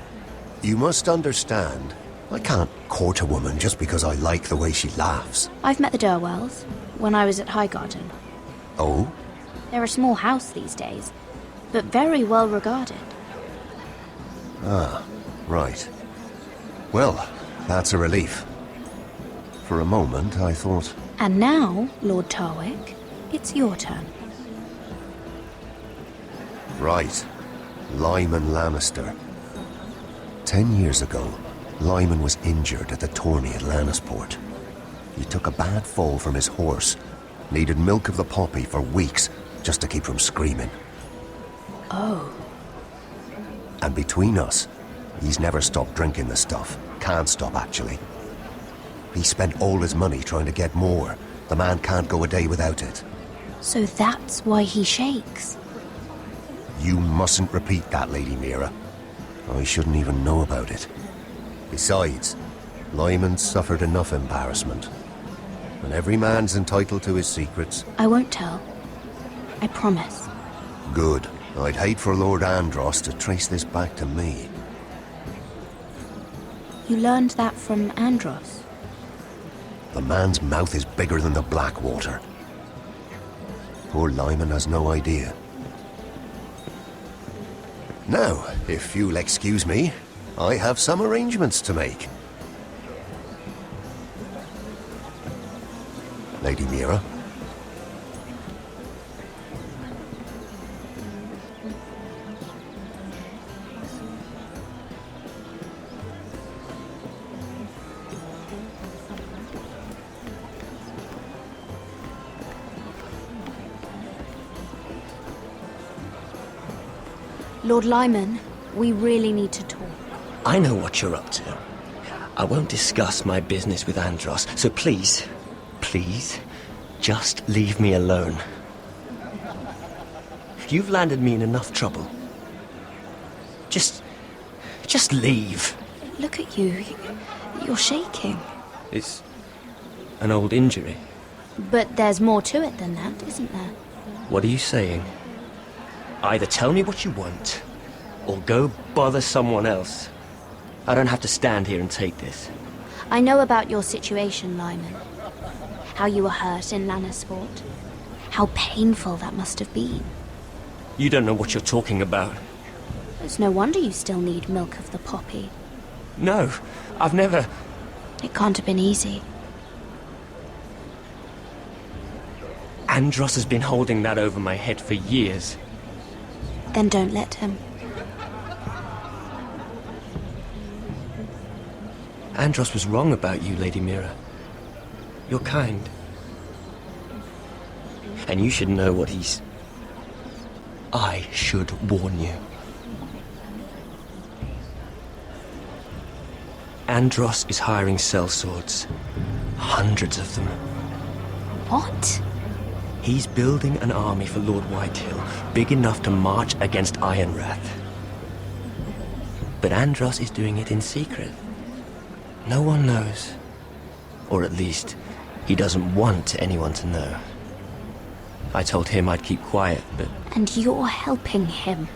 You must understand, I can't court a woman just because I like the way she laughs.
I've met the Durwells when I was at Highgarden.
Oh?
They're a small house these days, but very well regarded.
Ah, right. Well, that's a relief. For a moment, I thought...
And now, Lord Tarwick, it's your turn.
Right. Lyman Lannister. 10 years ago, Lyman was injured at the tourney at Lannisport. He took a bad fall from his horse. Needed milk of the poppy for weeks just to keep from screaming.
Oh.
And between us, he's never stopped drinking the stuff. Can't stop, actually. He spent all his money trying to get more. The man can't go a day without it.
So that's why he shakes.
You mustn't repeat that, Lady Mira. I shouldn't even know about it. Besides, Lyman suffered enough embarrassment. And every man's entitled to his secrets.
I won't tell. I promise.
Good. I'd hate for Lord Andros to trace this back to me.
You learned that from Andros?
The man's mouth is bigger than the Blackwater. Poor Lyman has no idea. Now, if you'll excuse me, I have some arrangements to make. Lady Mira.
Lord Lyman, we really need to talk.
I know what you're up to. I won't discuss my business with Andros, so please, just leave me alone. You've landed me in enough trouble. Just leave.
Look at you. You're shaking.
It's an old injury.
But there's more to it than that, isn't there?
What are you saying? Either tell me what you want, or go bother someone else. I don't have to stand here and take this.
I know about your situation, Lyman. How you were hurt in Lannisport. How painful that must have been.
You don't know what you're talking about.
It's no wonder you still need milk of the poppy.
No, I've never...
It can't have been easy.
Andros has been holding that over my head for years.
Then don't let him.
Andros was wrong about you, Lady Mira. You're kind. And you should know what he's... I should warn you. Andros is hiring sellswords. Hundreds of them.
What?
He's building an army for Lord Whitehill, big enough to march against Ironrath. But Andros is doing it in secret. No one knows. Or at least, he doesn't want anyone to know. I told him I'd keep quiet, but...
And you're helping him.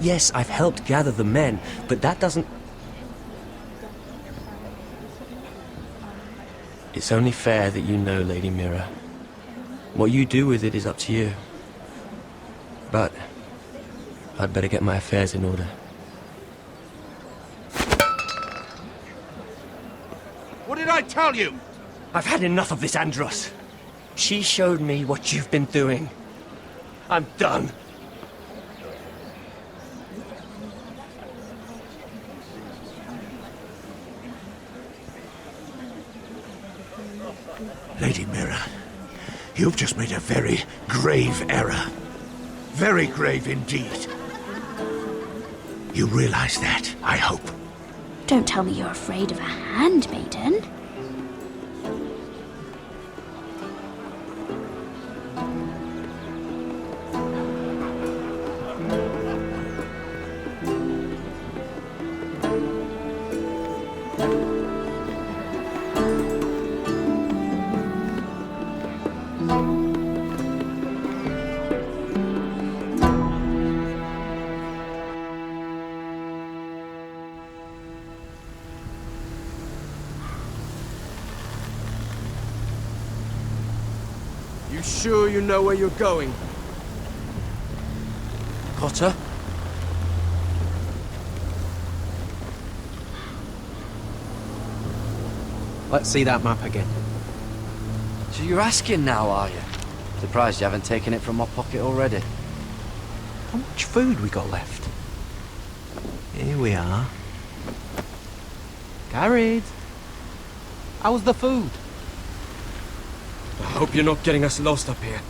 Yes, I've helped gather the men, but that doesn't... It's only fair that you know, Lady Mira. What you do with it is up to you. But I'd better get my affairs in order.
What did I tell you?
I've had enough of this, Andros. She showed me what you've been doing. I'm done.
Lady Mira, you've just made a very grave error. Very grave indeed. You realize that, I hope.
Don't tell me you're afraid of a handmaiden.
You sure you know where you're going?
Potter?
Let's see that map again.
So you're asking now, are you? Surprised you haven't taken it from my pocket already.
How much food we got left? Here we are. GARED! How's the food?
I hope you're not getting us lost up here.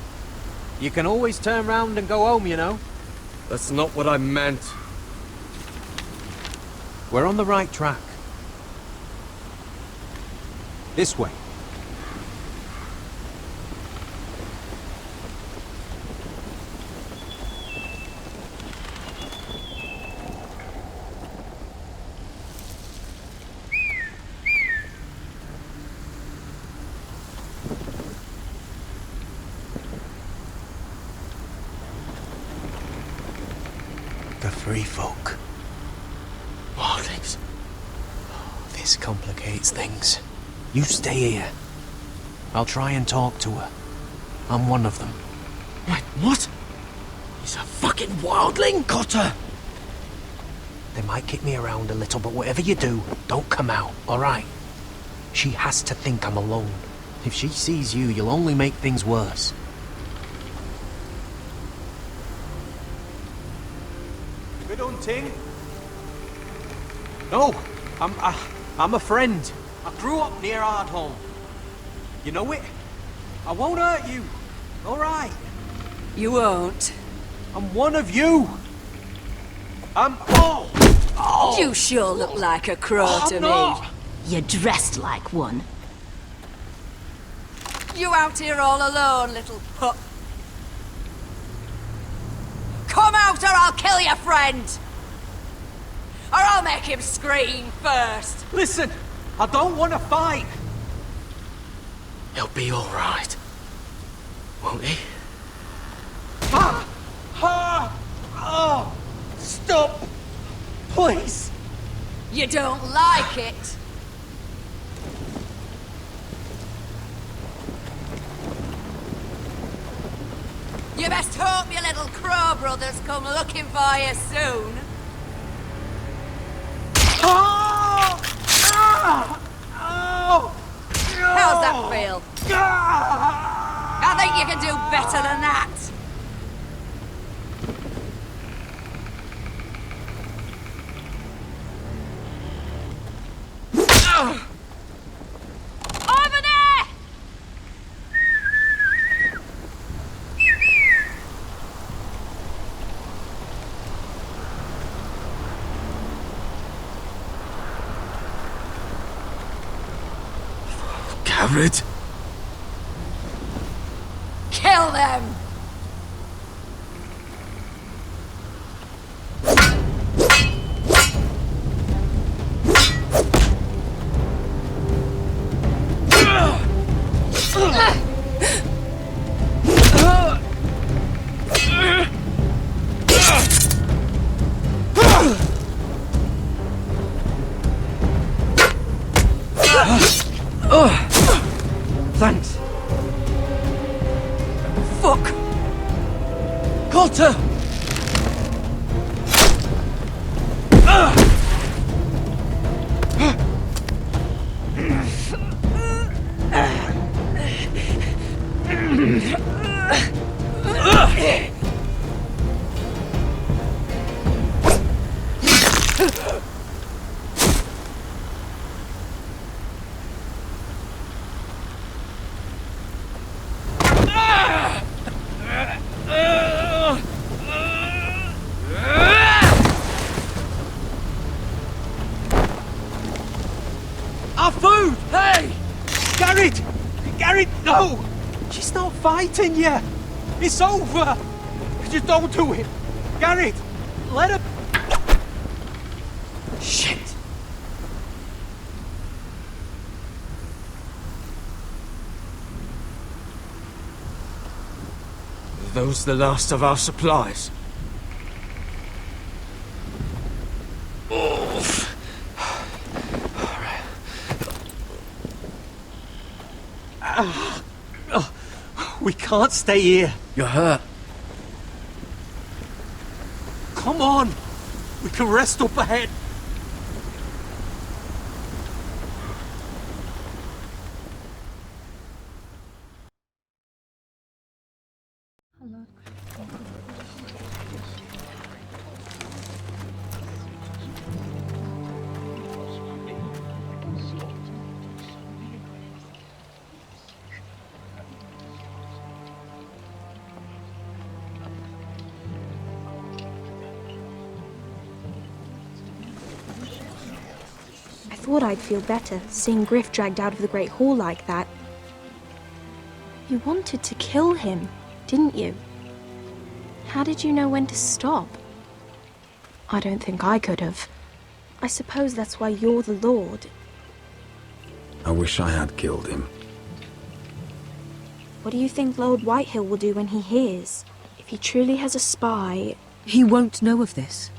You can always turn round and go home, you know.
That's not what I meant.
We're on the right track. This way. The free folk. Wildlings. This complicates things. You stay here. I'll try and talk to her. I'm one of them.
Wait, what? He's a fucking wildling, Cotter!
They might kick me around a little, but whatever you do, don't come out, alright? She has to think I'm alone. If she sees you, you'll only make things worse. Good hunting? No, I'm a friend. I grew up near Ardholm. You know it? I won't hurt you. All right.
You won't.
I'm one of you. Oh!
You sure look like a crow to me.
You're dressed like one.
You out here all alone, little pup. Come out or I'll kill your friend! Or I'll make him scream first!
Listen, I don't want to fight. He'll be all right, won't he? Stop! Please!
You don't like it? You best hope your little crow brothers come looking for you soon. How's that feel? I think you can do better than that. Over there!
GARED?
Kill them!
Thanks.
Fuck! Cotter! Our food! Hey! GARED! GARED, no! She's not fighting yet! It's over! Just don't do it! GARED! Let her... Shit!
those the last of our supplies? We can't stay here.
You're hurt.
Come on! We can rest up ahead.
I thought I'd feel better seeing Griff dragged out of the Great Hall like that. You wanted to kill him, didn't you? How did you know when to stop? I don't think I could have. I suppose that's why you're the Lord.
I wish I had killed him.
What do you think Lord Whitehill will do when he hears? If he truly has a spy...
He won't know of this.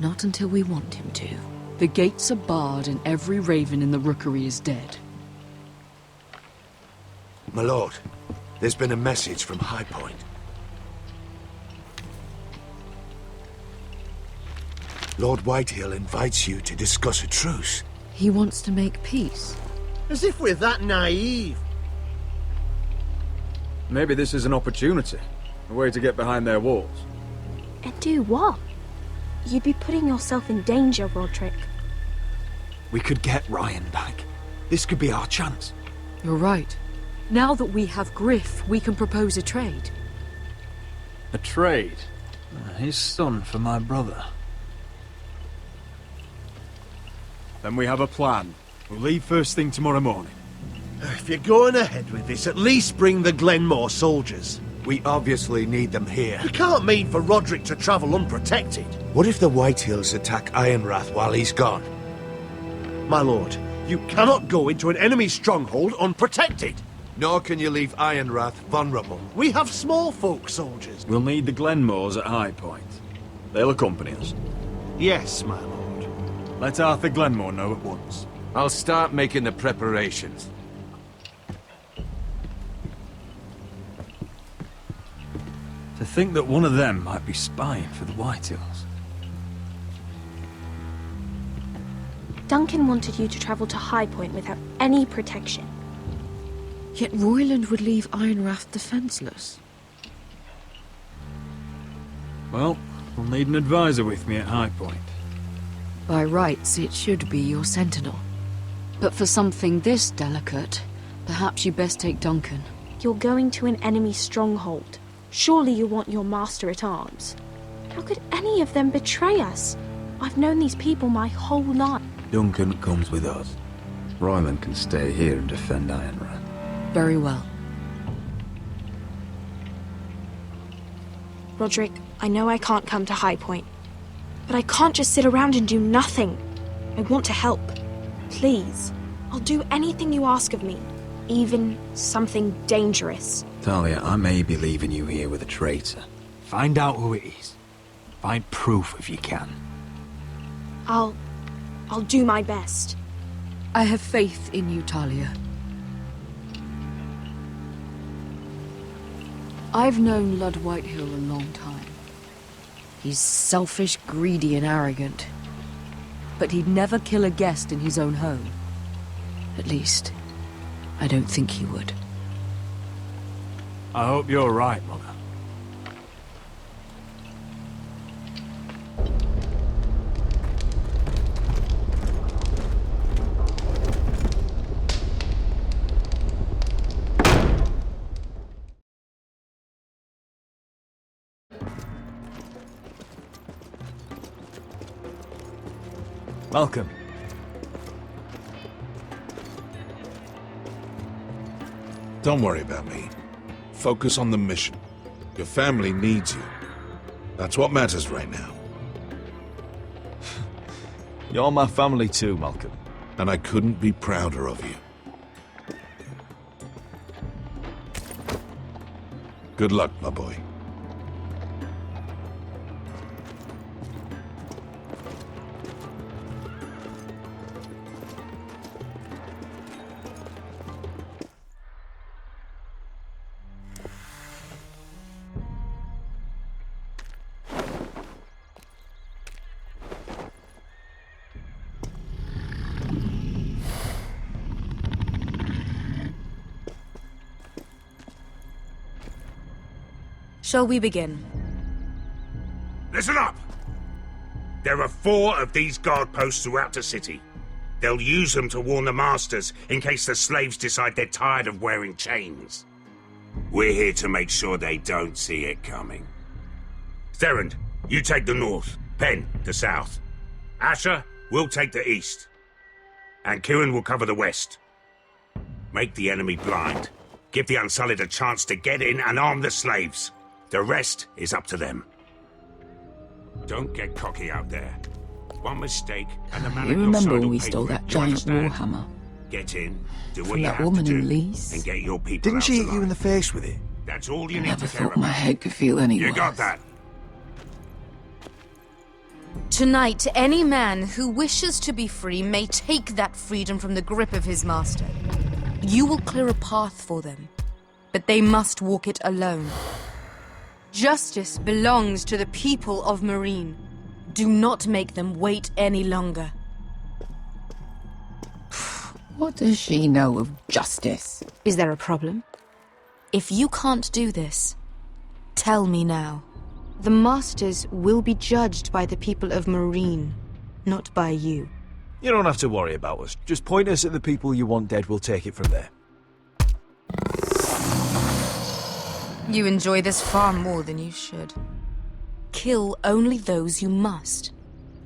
Not until we want him to. The gates are barred and every raven in the rookery is dead.
My lord, there's been a message from High Point. Lord Whitehill invites you to discuss a truce.
He wants to make peace.
As if we're that naive.
Maybe this is an opportunity. A way to get behind their walls.
And do what? You'd be putting yourself in danger, Rodrick.
We could get Ryan back. This could be our chance.
You're right. Now that we have Griff, we can propose a trade.
A trade? His son for my brother. Then we have a plan. We'll leave first thing tomorrow morning.
If you're going ahead with this, at least bring the Glenmore soldiers.
We obviously need them here.
You can't mean for Rodrick to travel unprotected.
What if the Whitehills attack Ironrath while he's gone?
My lord, you cannot go into an enemy stronghold unprotected.
Nor can you leave Ironrath vulnerable.
We have small folk soldiers.
We'll need the Glenmores at High Point. They'll accompany us.
Yes, my lord.
Let Arthur Glenmore know at once.
I'll start making the preparations.
To think that one of them might be spying for the Whitehills.
Duncan wanted you to travel to High Point without any protection.
Yet Royland would leave Ironrath defenseless.
Well, we'll need an advisor with me at High Point.
By rights, it should be your sentinel. But for something this delicate, perhaps you best take Duncan.
You're going to an enemy stronghold. Surely you want your master-at-arms. How could any of them betray us? I've known these people my whole life.
Duncan comes with us. Ryman can stay here and defend Ironrath.
Very well.
Rodrick, I know I can't come to High Point, but I can't just sit around and do nothing. I want to help. Please. I'll do anything you ask of me, even something dangerous.
Talia, I may be leaving you here with a traitor.
Find out who it is. Find proof if you can.
I'll do my best.
I have faith in you, Talia. I've known Lord Whitehill a long time. He's selfish, greedy, and arrogant. But he'd never kill a guest in his own home. At least, I don't think he would.
I hope you're right, Mother.
Welcome.
Don't worry about me. Focus on the mission. Your family needs you. That's what matters right now.
You're my family too, Malcolm.
And I couldn't be prouder of you. Good luck, my boy.
Shall we begin?
Listen up! There are 4 of these guard posts throughout the city. They'll use them to warn the masters in case the slaves decide they're tired of wearing chains. We're here to make sure they don't see it coming. Therend, you take the north. Penn, the south. Asher, we'll take the east. And Kieran will cover the west. Make the enemy blind. Give the Unsullied a chance to get in and arm the slaves. The rest is up to them. Don't get cocky out there. One mistake, and the man
You
at your
remember
side
when
will
we
pay
stole
for it.
that
You
giant
understand?
warhammer?
Get in, do what
From
you
that
have
woman
to
in
do,
Lee's?
and get your people
Didn't
out
she hit
alive.
you in
the face with it?
That's all you need
Never
to care
thought my
about.
head could feel any
You
worse.
got that?
Tonight, any man who wishes to be free may take that freedom from the grip of his master. You will clear a path for them, but they must walk it alone. Justice belongs to the people of Marine. Do not make them wait any longer.
What does she know of justice?
Is there a problem? If you can't do this, tell me now. The Masters will be judged by the people of Marine, not by you.
You don't have to worry about us. Just point us at the people you want dead, we'll take it from there.
You enjoy this far more than you should. Kill only those you must.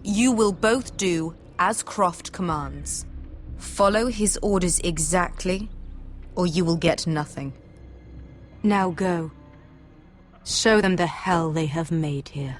You will both do as Croft commands. Follow his orders exactly, or you will get nothing. Now go. Show them the hell they have made here.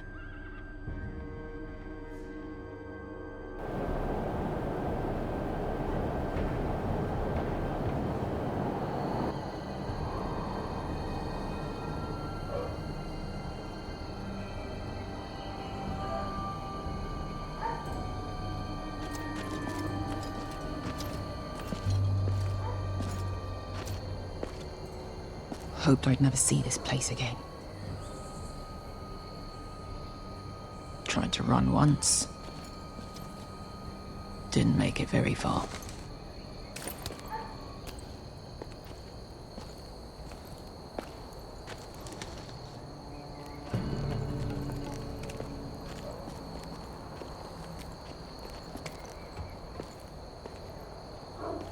Hoped I'd never see this place again. Tried to run once. Didn't make it very far.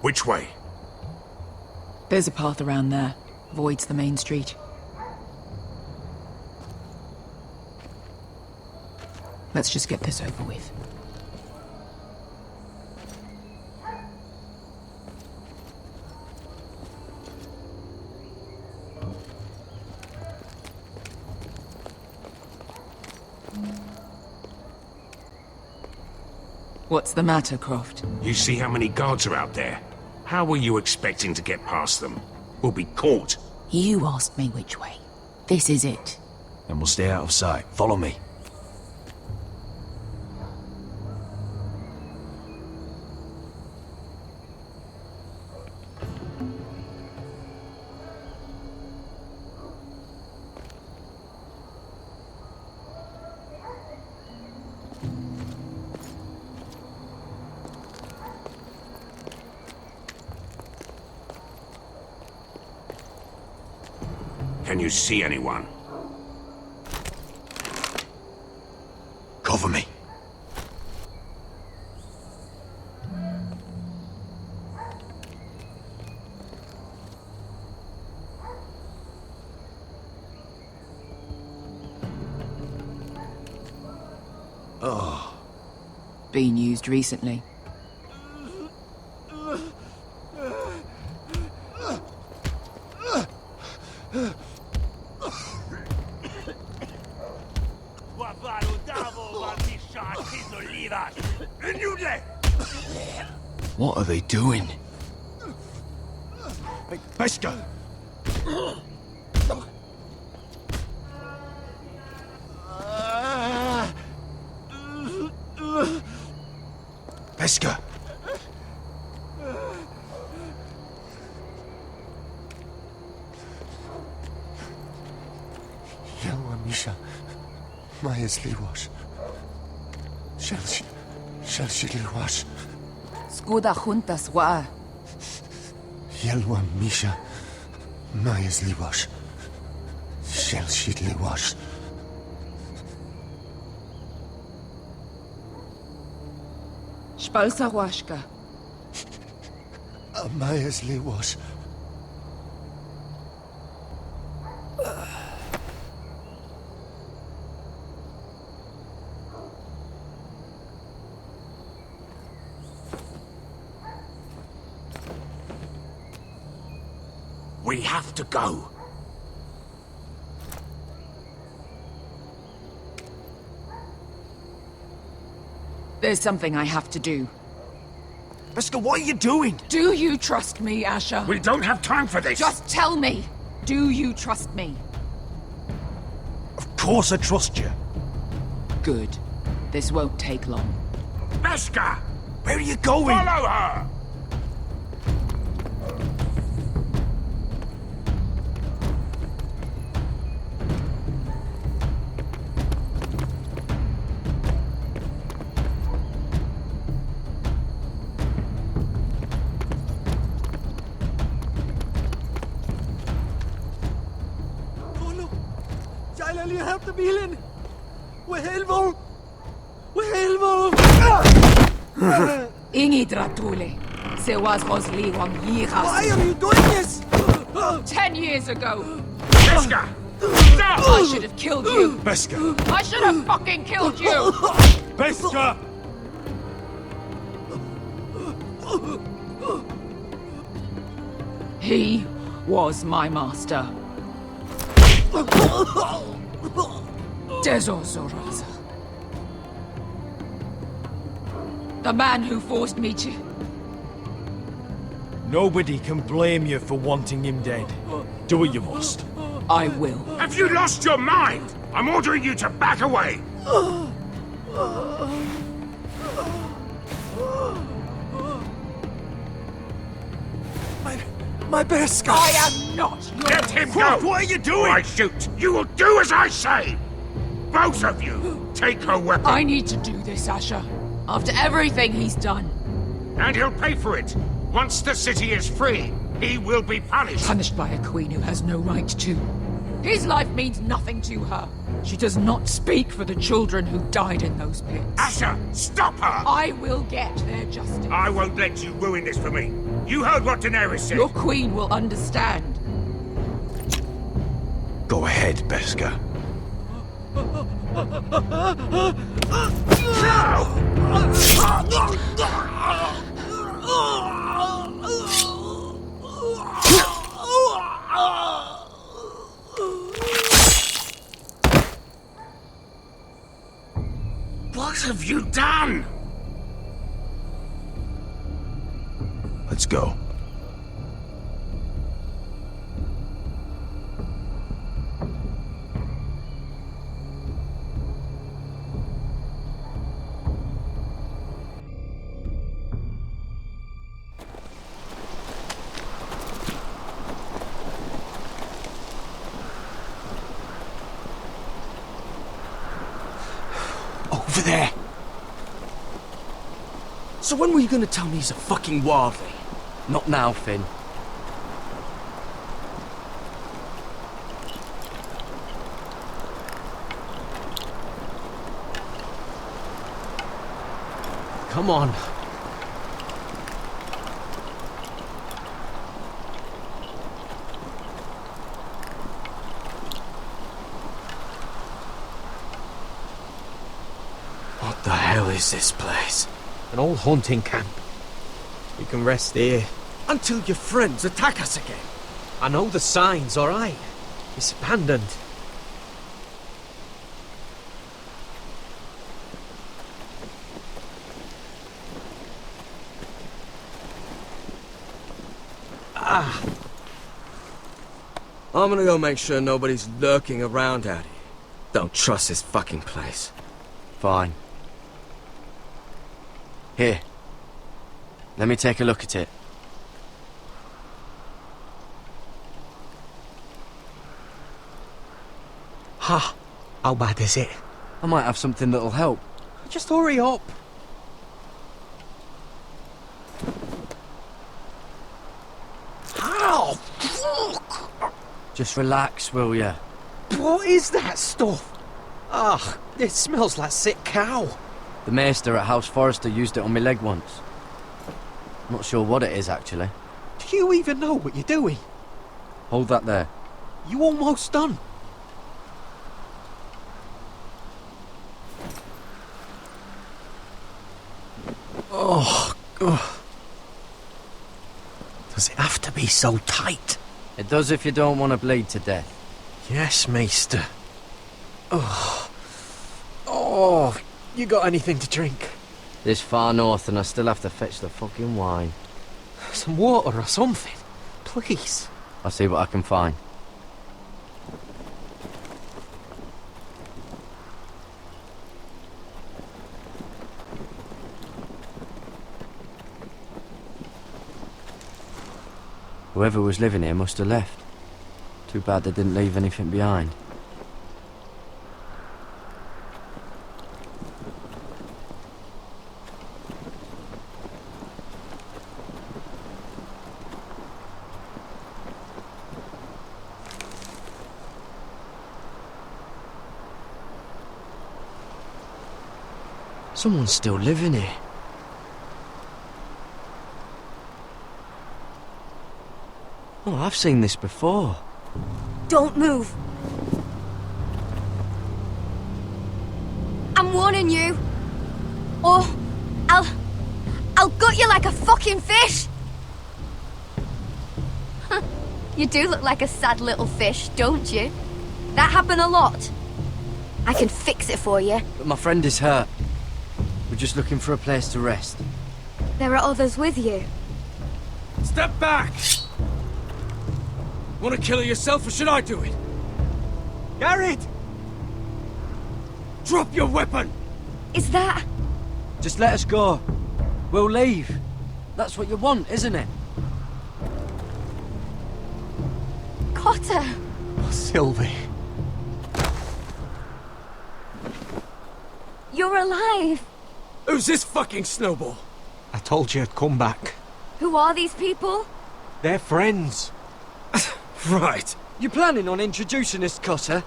Which way?
There's a path around there. Voids the main street. Let's just get this over with. What's the matter, Croft?
You see how many guards are out there? How were you expecting to get past them? We'll be caught.
You asked me which way. This is it.
And we'll stay out of sight. Follow me.
Can you see anyone?
Cover me.
Oh. Been used recently.
What are they doing? Pesca! Pesca!
Yelwa Misha, Maya's Liwash. Shall she Liwash?
Skuda juntas wa.
Yelwa Misha, Maya's Liwash. shell shidly was.
Spalsa Washka.
Amayasli was.
We have to go.
There's something I have to do.
Beskha, what are you doing?
Do you trust me, Asher?
We don't have time for this.
Just tell me. Do you trust me?
Of course I trust you.
Good. This won't take long.
Beskha!
Where are you going?
Follow her!
Bilen! Wehelvo! Wehelvo!
Ingi Dratule. Se was Rosli Wang Yiras.
Why are you doing this?
10 years ago.
Beskha! Stop!
I should have killed you.
Beskha!
I should have fucking killed you.
Beskha!
He was my master. Dezor Zoraza. The man who forced me to...
Nobody can blame you for wanting him dead. Do what you must.
I will.
Have you lost your mind? I'm ordering you to back away!
My Beskha!
I am not your...
Let him go!
What are you doing?
Or I shoot! You will do as I say! Both of you! Take her weapon!
I need to do this, Asher. After everything he's done.
And he'll pay for it! Once the city is free, he will be punished!
Punished by a queen who has no right to. His life means nothing to her. She does not speak for the children who died in those pits.
Asher, stop her!
I will get their justice.
I won't let you ruin this for me. You heard what Daenerys said.
Your queen will understand.
Go ahead, Beskha.
What have you done?
Let's go.
Over there! So when were you gonna tell me he's a fucking wildling? Not now, Finn. Come on.
What the hell is this place? An old hunting camp. We can rest here. Until your friends attack us again. I know the signs, alright? It's abandoned.
I'm gonna go make sure nobody's lurking around out here. Don't trust this fucking place.
Fine. Here. Let me take a look at it.
Ha! How bad is it?
I might have something that'll help.
Just hurry up.
Just relax, will ya?
What is that stuff? Ugh, it smells like sick cow.
The maester at House Forrester used it on my leg once. Not sure what it is, actually.
Do you even know what you're doing?
Hold that there.
You almost done. Oh, ugh. Does it have to be so tight?
It does if you don't want to bleed to death.
Yes, Maester. Oh. Oh, you got anything to drink?
This far north and I still have to fetch the fucking wine.
Some water or something, please.
I'll see what I can find. Whoever was living here must have left. Too bad they didn't leave anything behind. Someone's still living here. Oh, I've seen this before.
Don't move. I'm warning you. Or I'll gut you like a fucking fish. You do look like a sad little fish, don't you? That happen a lot. I can fix it for you.
But my friend is hurt. We're just looking for a place to rest.
There are others with you.
Step back! Want to kill her yourself, or should I do it?
Gared!
Drop your weapon!
Is that...
Just let us go. We'll leave. That's what you want, isn't it?
Cotter!
Sylvie.
You're alive!
Who's this fucking snowball?
I told you I'd come back.
Who are these people?
They're friends.
Right.
You planning on introducing us, Cotter?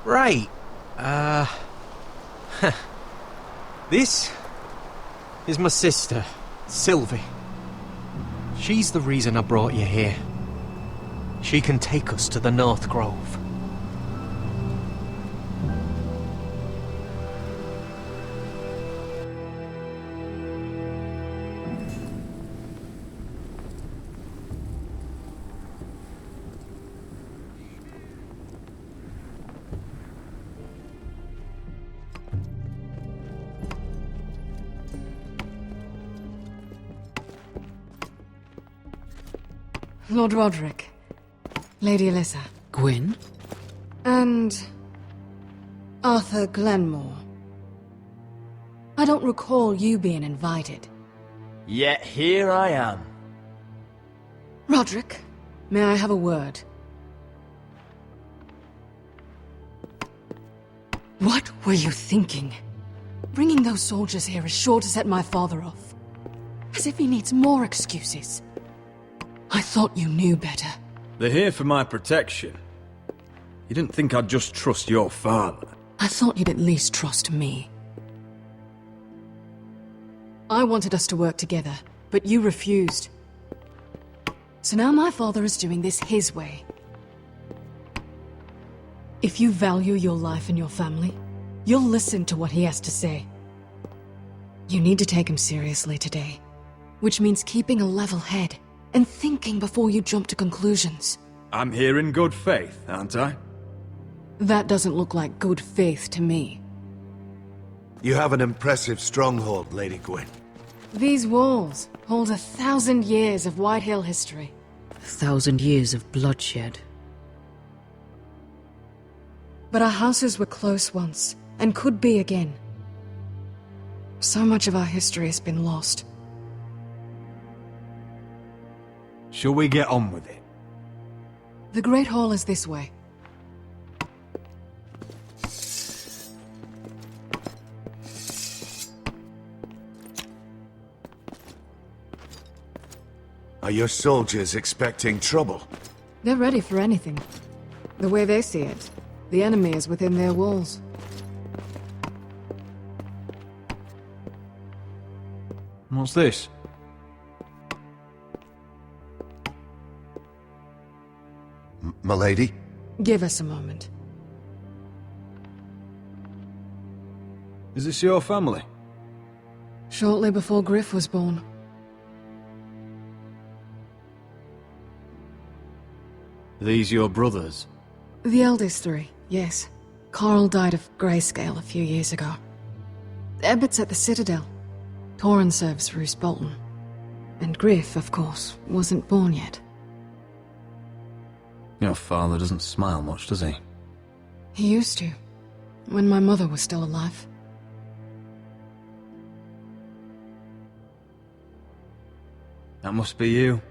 Right. This is my sister, Sylvie. She's the reason I brought you here. She can take us to the North Grove.
Lord Rodrick, Lady Alyssa.
Gwyn?
And... Arthur Glenmore. I don't recall you being invited.
Yet here I am.
Rodrick, may I have a word? What were you thinking? Bringing those soldiers here is sure to set my father off. As if he needs more excuses. I thought you knew better.
They're here for my protection. You didn't think I'd just trust your father?
I thought you'd at least trust me. I wanted us to work together, but you refused. So now my father is doing this his way. If you value your life and your family, you'll listen to what he has to say. You need to take him seriously today, which means keeping a level head and thinking before you jump to conclusions.
I'm here in good faith, aren't I?
That doesn't look like good faith to me.
You have an impressive stronghold, Lady Gwyn.
These walls hold 1,000 years of Whitehill history.
1,000 years of bloodshed.
But our houses were close once, and could be again. So much of our history has been lost.
Shall we get on with it?
The Great Hall is this way.
Are your soldiers expecting trouble?
They're ready for anything. The way they see it. The enemy is within their walls.
What's this?
M'lady?
Give us a moment.
Is this your family?
Shortly before Griff was born.
These your brothers?
The eldest three, yes. Carl died of grayscale a few years ago. Ebbett's at the Citadel. Torrhen serves Roose Bolton. And Griff, of course, wasn't born yet.
Your father doesn't smile much, does he?
He used to, when my mother was still alive.
That must be you.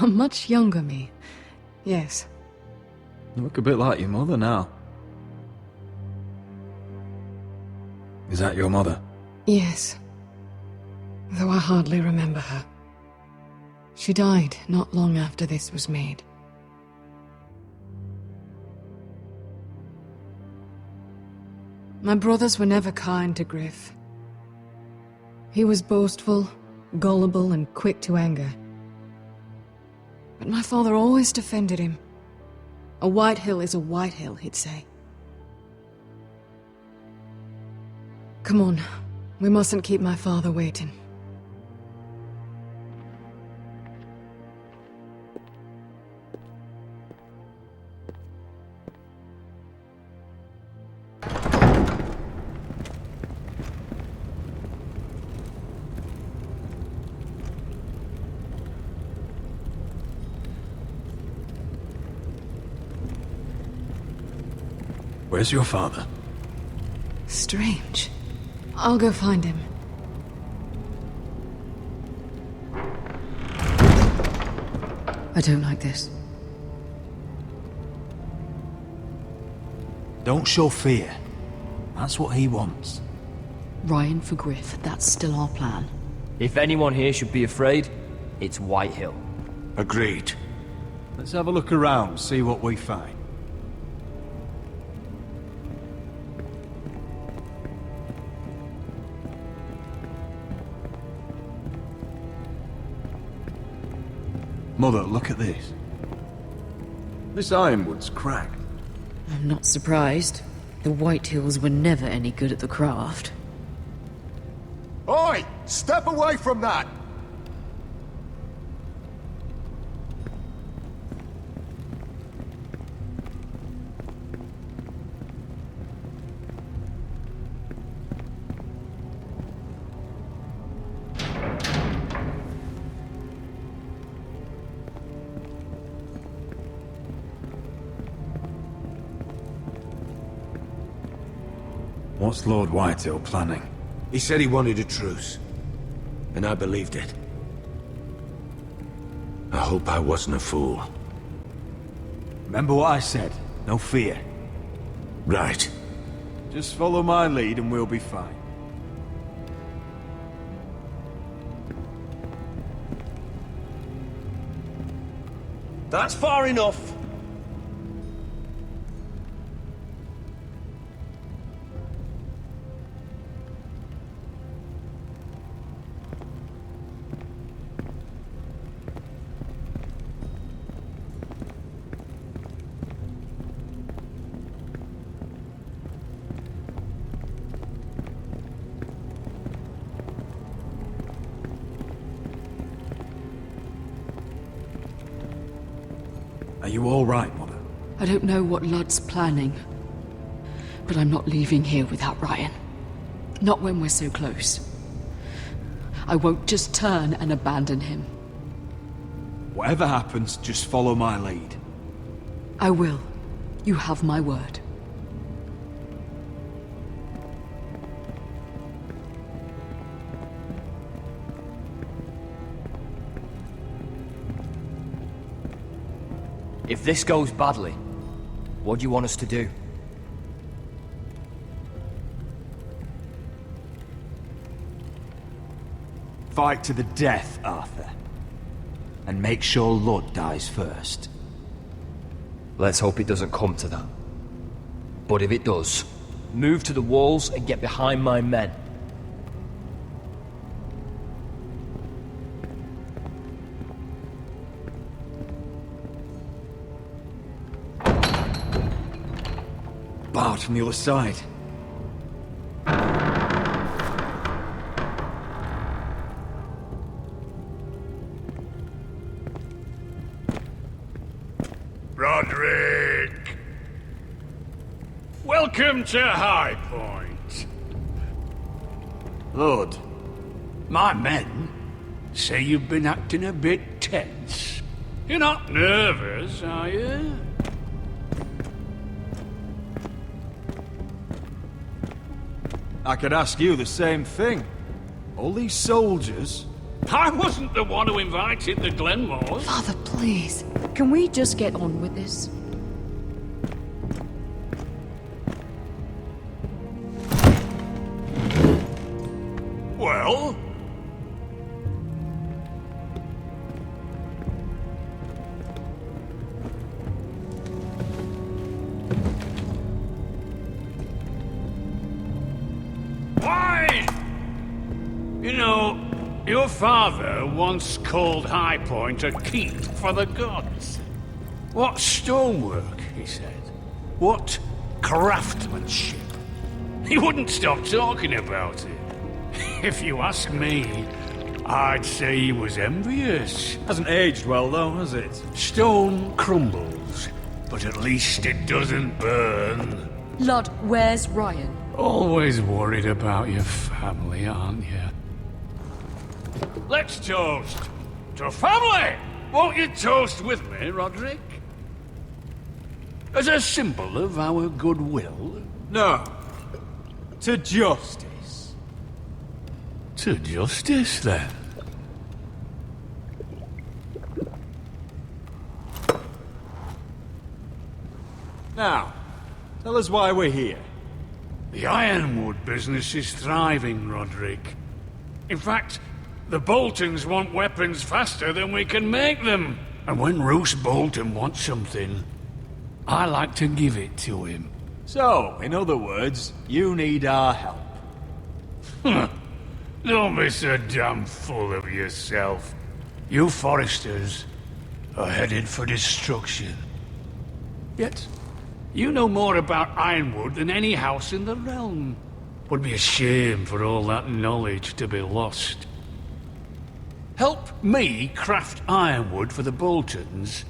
A much younger me, yes.
You look a bit like your mother now. Is that your mother?
Yes. Though I hardly remember her. She died not long after this was made. My brothers were never kind to Griff. He was boastful, gullible, and quick to anger. But my father always defended him. A Whitehill is a Whitehill, he'd say. Come on, we mustn't keep my father waiting.
Where's your father?
Strange. I'll go find him.
I don't like this.
Don't show fear. That's what he wants.
Ryan for Griff, that's still our plan.
If anyone here should be afraid, it's Whitehill.
Agreed. Let's have a look around, see what we find. Mother, look at this. This ironwood's cracked.
I'm not surprised. The Whitehills were never any good at the craft.
Oi! Step away from that!
What's Lord Whitehill planning?
He said he wanted a truce, and I believed it. I hope I wasn't a fool.
Remember what I said, no fear.
Right.
Just follow my lead and we'll be fine.
That's far enough!
Are you all right, Mother?
I don't know what Ludd's planning, but I'm not leaving here without Ryan. Not when we're so close. I won't just turn and abandon him.
Whatever happens, just follow my lead.
I will. You have my word.
If this goes badly, what do you want us to do?
Fight to the death, Arthur. And make sure Ludd dies first.
Let's hope it doesn't come to that. But if it does, move to the walls and get behind my men.
Barred from the other side.
Rodrick! Welcome to High Point. Lord, my men say you've been acting a bit tense. You're not nervous, are you?
I could ask you the same thing. All these soldiers...
I wasn't the one who invited the Glenmores.
Father, please.
Can we just get on with this?
Well? Why? You know, your father once called High Point a keep for the gods. What stonework, he said. What craftsmanship. He wouldn't stop talking about it. If you ask me, I'd say he was envious.
Hasn't aged well, though, has it?
Stone crumbles, but at least it doesn't burn.
Lud, where's Ryan?
Always worried about your family, aren't you? Let's toast to family! Won't you toast with me, Rodrick? As a symbol of our goodwill?
No. To justice.
To justice, then.
Now, tell us why we're here.
The ironwood business is thriving, Rodrick. In fact, the Boltons want weapons faster than we can make them. And when Roose Bolton wants something, I like to give it to him.
So, in other words, you need our help.
Don't be so damn full of yourself. You Forresters are headed for destruction. Yet, you know more about ironwood than any house in the realm. Would be a shame for all that knowledge to be lost. Help me craft ironwood for the Boltons,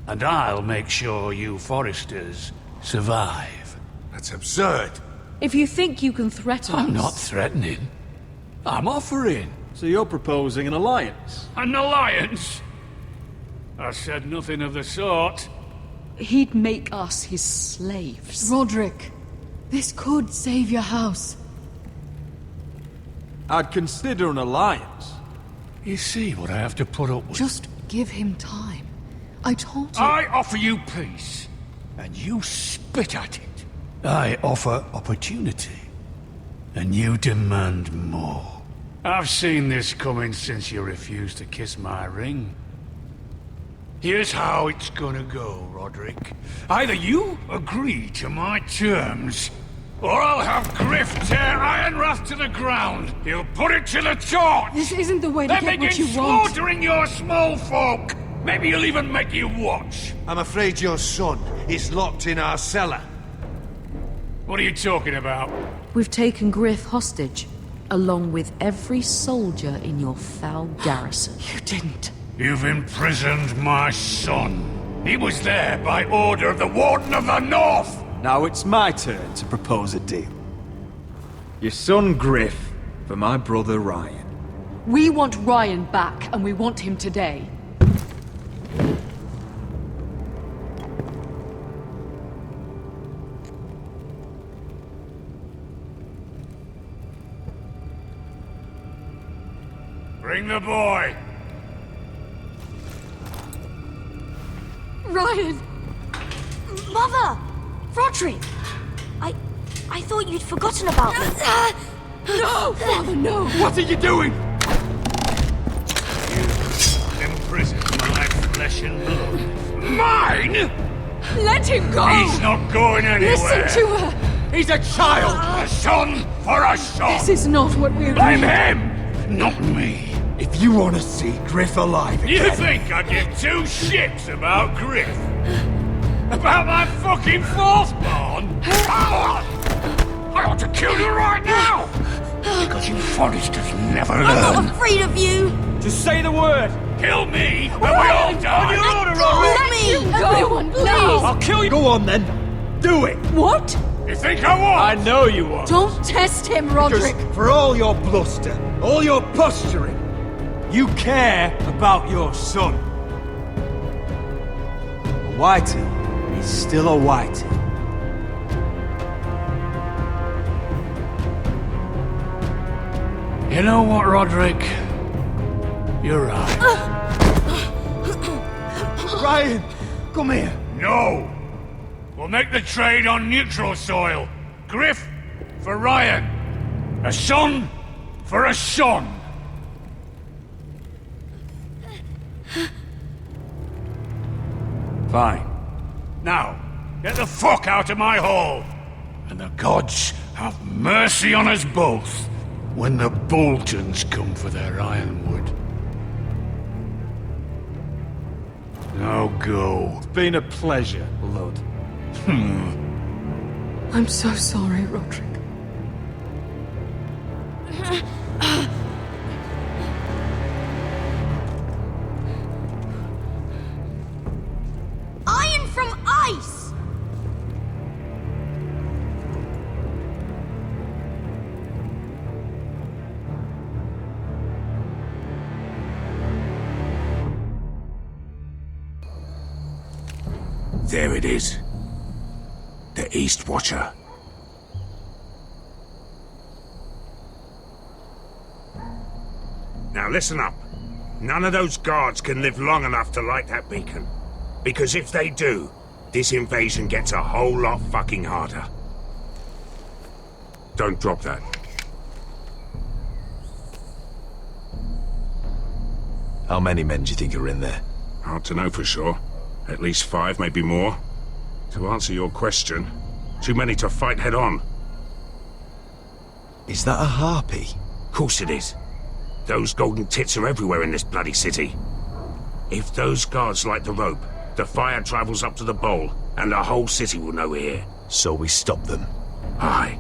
and I'll make sure you Forresters survive.
That's absurd.
If you think you can threaten us...
I'm not threatening. I'm offering.
So you're proposing an alliance?
An alliance? I said nothing of the sort.
He'd make us his slaves.
Rodrick, this could save your house.
I'd consider an alliance.
You see what I have to put up with?
Just give him time. I told you...
I offer you peace, and you spit at it. I offer opportunity, and you demand more. I've seen this coming since you refused to kiss my ring. Here's how it's gonna go, Rodrick. Either you agree to my terms, or I'll have Griff tear Ironwrath to the ground. He'll put it to the torch.
This isn't the way to get what you want.
Then begin slaughtering your small folk. Maybe he'll even make you watch.
I'm afraid your son is locked in our cellar.
What are you talking about?
We've taken Griff hostage, along with every soldier in your foul garrison.
You didn't.
You've imprisoned my son. He was there by order of the Warden of the North.
Now it's my turn to propose a deal. Your son Griff for my brother Ryan.
We want Ryan back, and we want him today.
Bring the boy.
Ryan! Mother! Rodrick! I thought you'd forgotten about me.
No! Father, no!
What are you doing? You imprisoned my flesh and blood. Mine?
Let him go!
He's not going anywhere!
Listen to her!
He's a child! A son for a son!
This is not what we agreed.
Blame him! Not me!
If you want to see Griff alive again...
You think I give two shits about Griff? About my fucking fourth born? I ought to kill you right now! Because you Forresters never learn.
I'm not afraid of you!
Just say the word! Kill me, and we all die!
Let me go! Everyone, please!
I'll kill you!
Go on then. Do it.
What?
You think I won't?
I know you won't.
Don't test him, Rodrick!
Because for all your bluster, all your posturing, you care about your son. A Whitehall is still a Whitehall.
You know what, Rodrick? You're right.
Ryan, come here.
No! We'll make the trade on neutral soil. Griff for Ryan. A son for a son. Fine. Now, get the fuck out of my hall. And the gods have mercy on us both when the Boltons come for their ironwood. Now go.
It's been a pleasure, Lud.
I'm so sorry, Rodrick.
Iron from ice!
There it is. The East Watcher. Now listen up. None of those guards can live long enough to light that beacon. Because if they do, this invasion gets a whole lot fucking harder. Don't drop that.
How many men do you think are in there?
Hard to know for sure. At least 5, maybe more. To answer your question, too many to fight head on.
Is that a harpy?
Of course it is. Those golden tits are everywhere in this bloody city. If those guards light the rope, the fire travels up to the bowl, and the whole city will know we're here.
So we stop them?
Aye.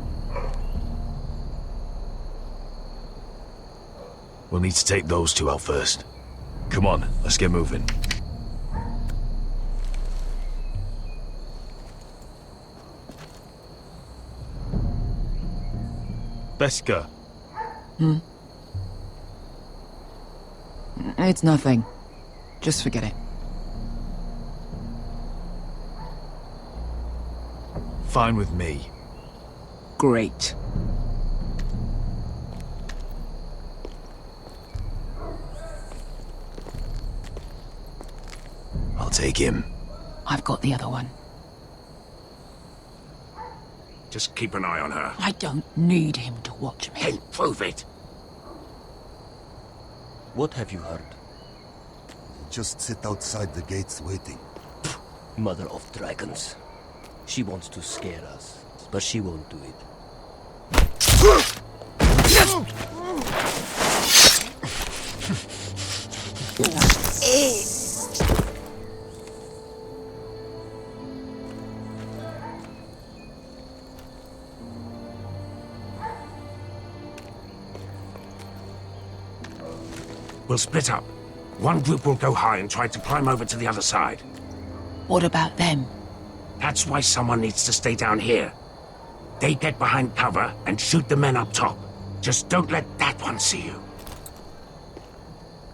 We'll need to take those two out first. Come on, let's get moving. Beska.
It's nothing. Just forget it.
Fine with me.
Great.
I'll take him.
I've got the other one.
Just keep an eye on her.
I don't need him to watch me.
Then prove it.
What have you heard?
Just sit outside the gates waiting.
Mother of dragons. She wants to scare us, but she won't do it.
We'll split up. One group will go high and try to climb over to the other side.
What about them?
That's why someone needs to stay down here. They get behind cover and shoot the men up top. Just don't let that one see you.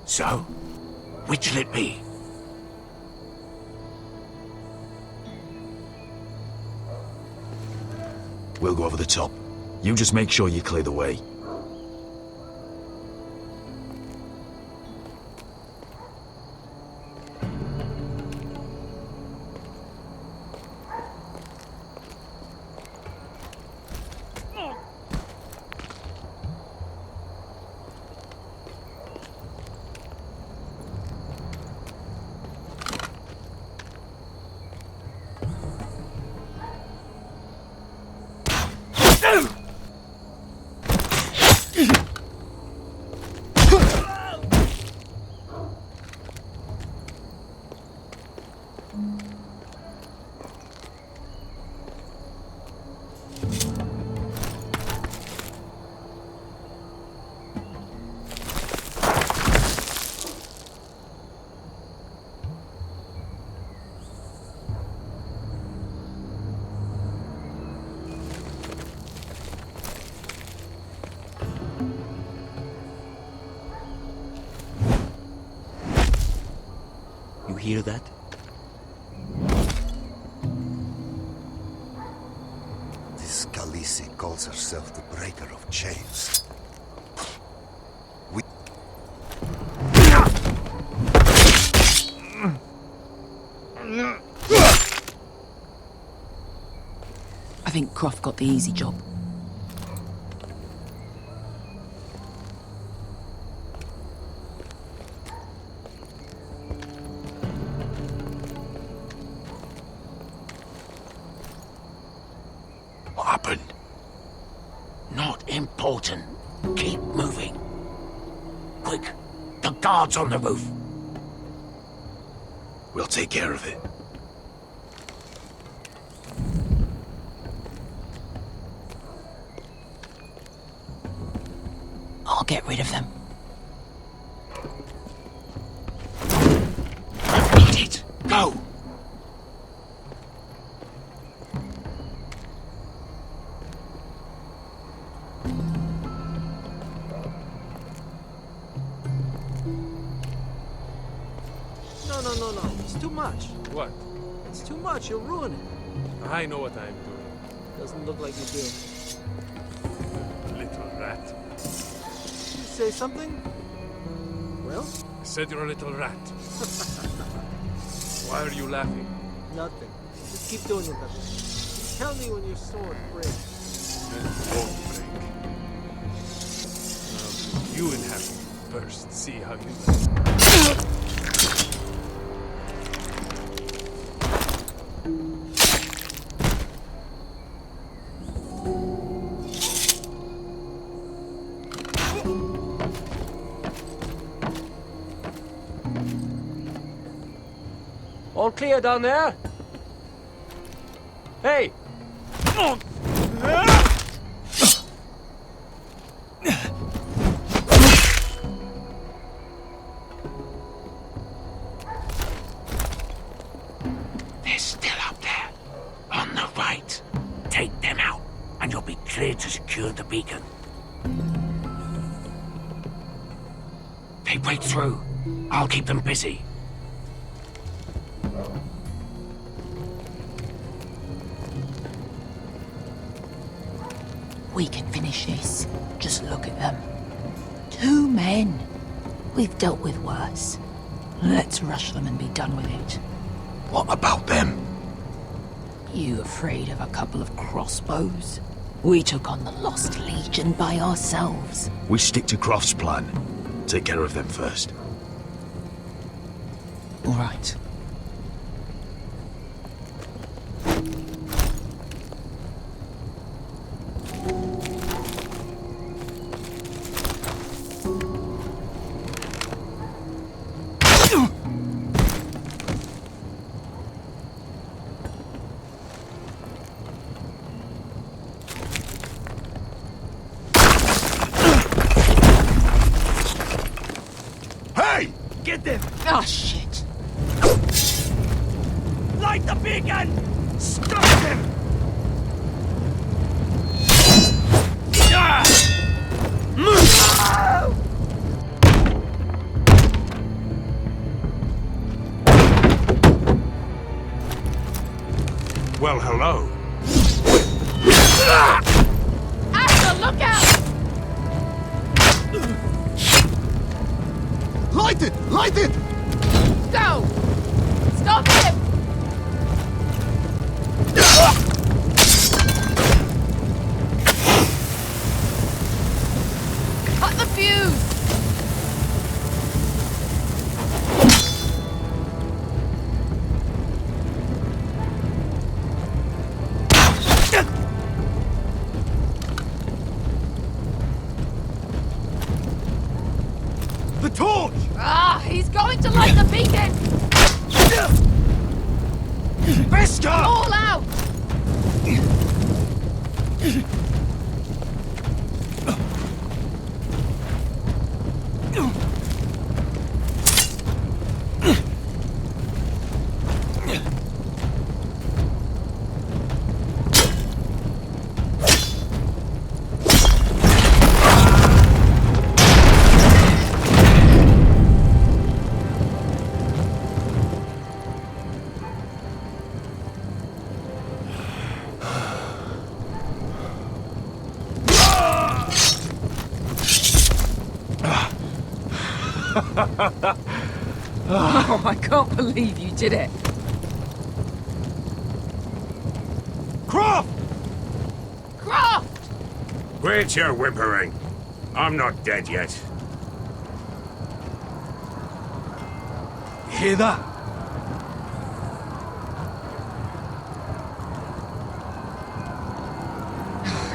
So, which'll it be?
We'll go over the top. You just make sure you clear the way.
You hear that?
This Khaleesi calls herself the Breaker of Chains.
I think Croft got the easy job.
What happened? Not important. Keep moving. Quick, the guard's on the roof.
We'll take care of it.
I'll get rid of them.
Need it. Go!
No. It's too much. What? It's too much. You'll ruin it. I know what I'm doing. Doesn't look like you do. Little rat. You say something? Well? I said you're a little rat. Why are you laughing? Nothing. Just keep doing it, Pepper. Tell me when your sword breaks. It won't break. Now, you inhabit first. See how you...
All clear down there? Hey!
They're still up there. On the right. Take them out, and you'll be clear to secure the beacon. They break through. I'll keep them busy.
We can finish this. Just look at them. 2 men. We've dealt with worse. Let's rush them and be done with it.
What about them?
You afraid of a couple of crossbows? We took on the Lost Legion by ourselves.
We stick to Croft's plan. Take care of them first.
All right.
Get them!
Oh, shit.
Light the beacon! Stop them! Well, hello.
Asher, look out!
Light it! Light it!
Go! Stop him! Cut the fuse!
The torch!
Ah, he's going to light the beacon!
Vesca!
All out!
can't believe you did it.
Croft!
Croft!
Quit your whimpering. I'm not dead yet.
You hear that?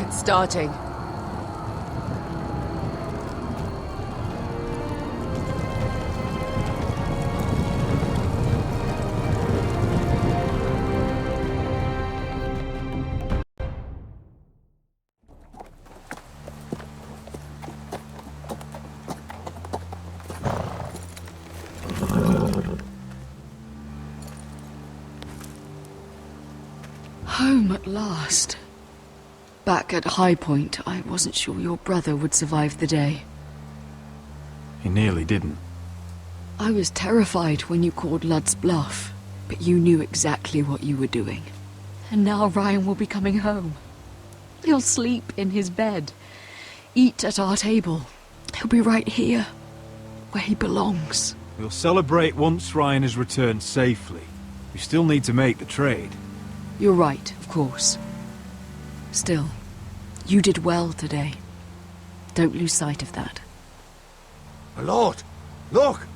It's starting. Home at last. Back at High Point, I wasn't sure your brother would survive the day.
He nearly didn't.
I was terrified when you called Ludd's bluff, but you knew exactly what you were doing. And now Ryan will be coming home. He'll sleep in his bed, eat at our table. He'll be right here, where he belongs.
We'll celebrate once Ryan has returned safely. We still need to make the trade.
You're right, of course. Still, you did well today. Don't lose sight of that.
My lord, look!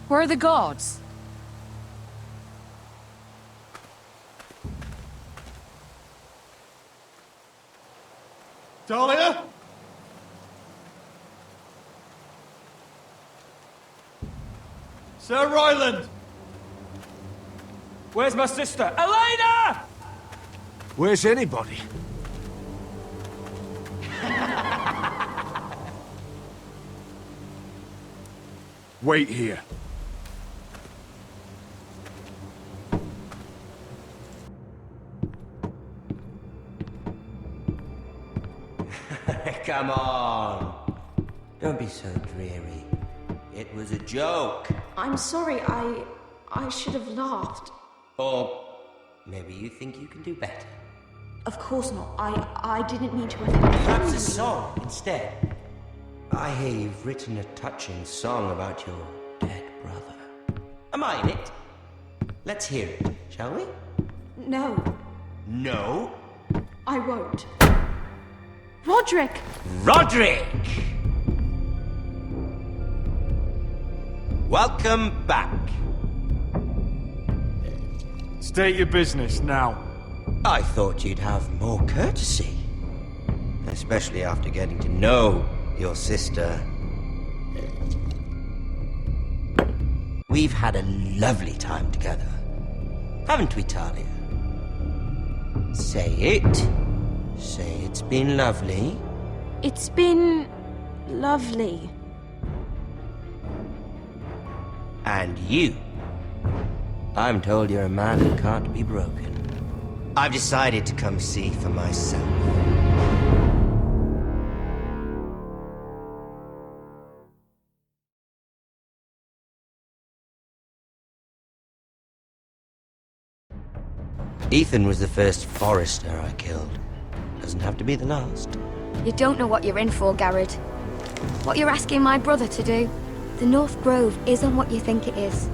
Where are the guards?
Dahlia? Sir Ryland!
Where's my sister? Elena!
Where's anybody?
Wait here.
Come on. Don't be so dreary. It was a joke.
I'm sorry, I should have laughed.
Or maybe you think you can do better.
Of course not. I didn't mean to
Perhaps
offend
a
you.
song instead. I hear you've written a touching song about your dead brother. Am I in it? Let's hear it, shall we?
No,
No?
I won't. Rodrick!
Rodrick! Welcome back.
State your business now.
I thought you'd have more courtesy. Especially after getting to know your sister. We've had a lovely time together. Haven't we, Talia? Say it. Say it's been lovely.
It's been lovely.
And you. I'm told you're a man who can't be broken. I've decided to come see for myself. Ethan was the first Forrester I killed. Doesn't have to be the last.
You don't know what you're in for, GARED. What you're asking my brother to do. The North Grove isn't what you think it is.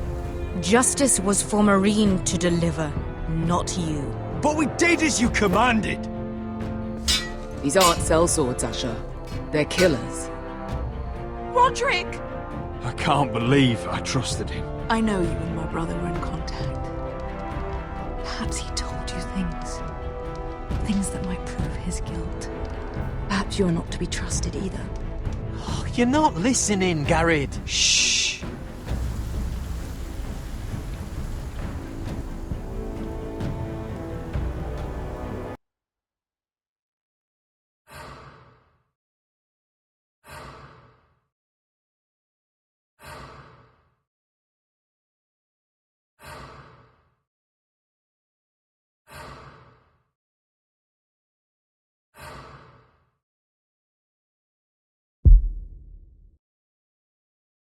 Justice was for Marine to deliver, not you.
But we did as you commanded!
These aren't sellswords, Asher. They're killers.
Rodrick!
I can't believe I trusted him.
I know you and my brother were in contact. Perhaps he told you things. Things that might prove his guilt. Perhaps you're not to be trusted either.
You're not listening, GARED.
Shh!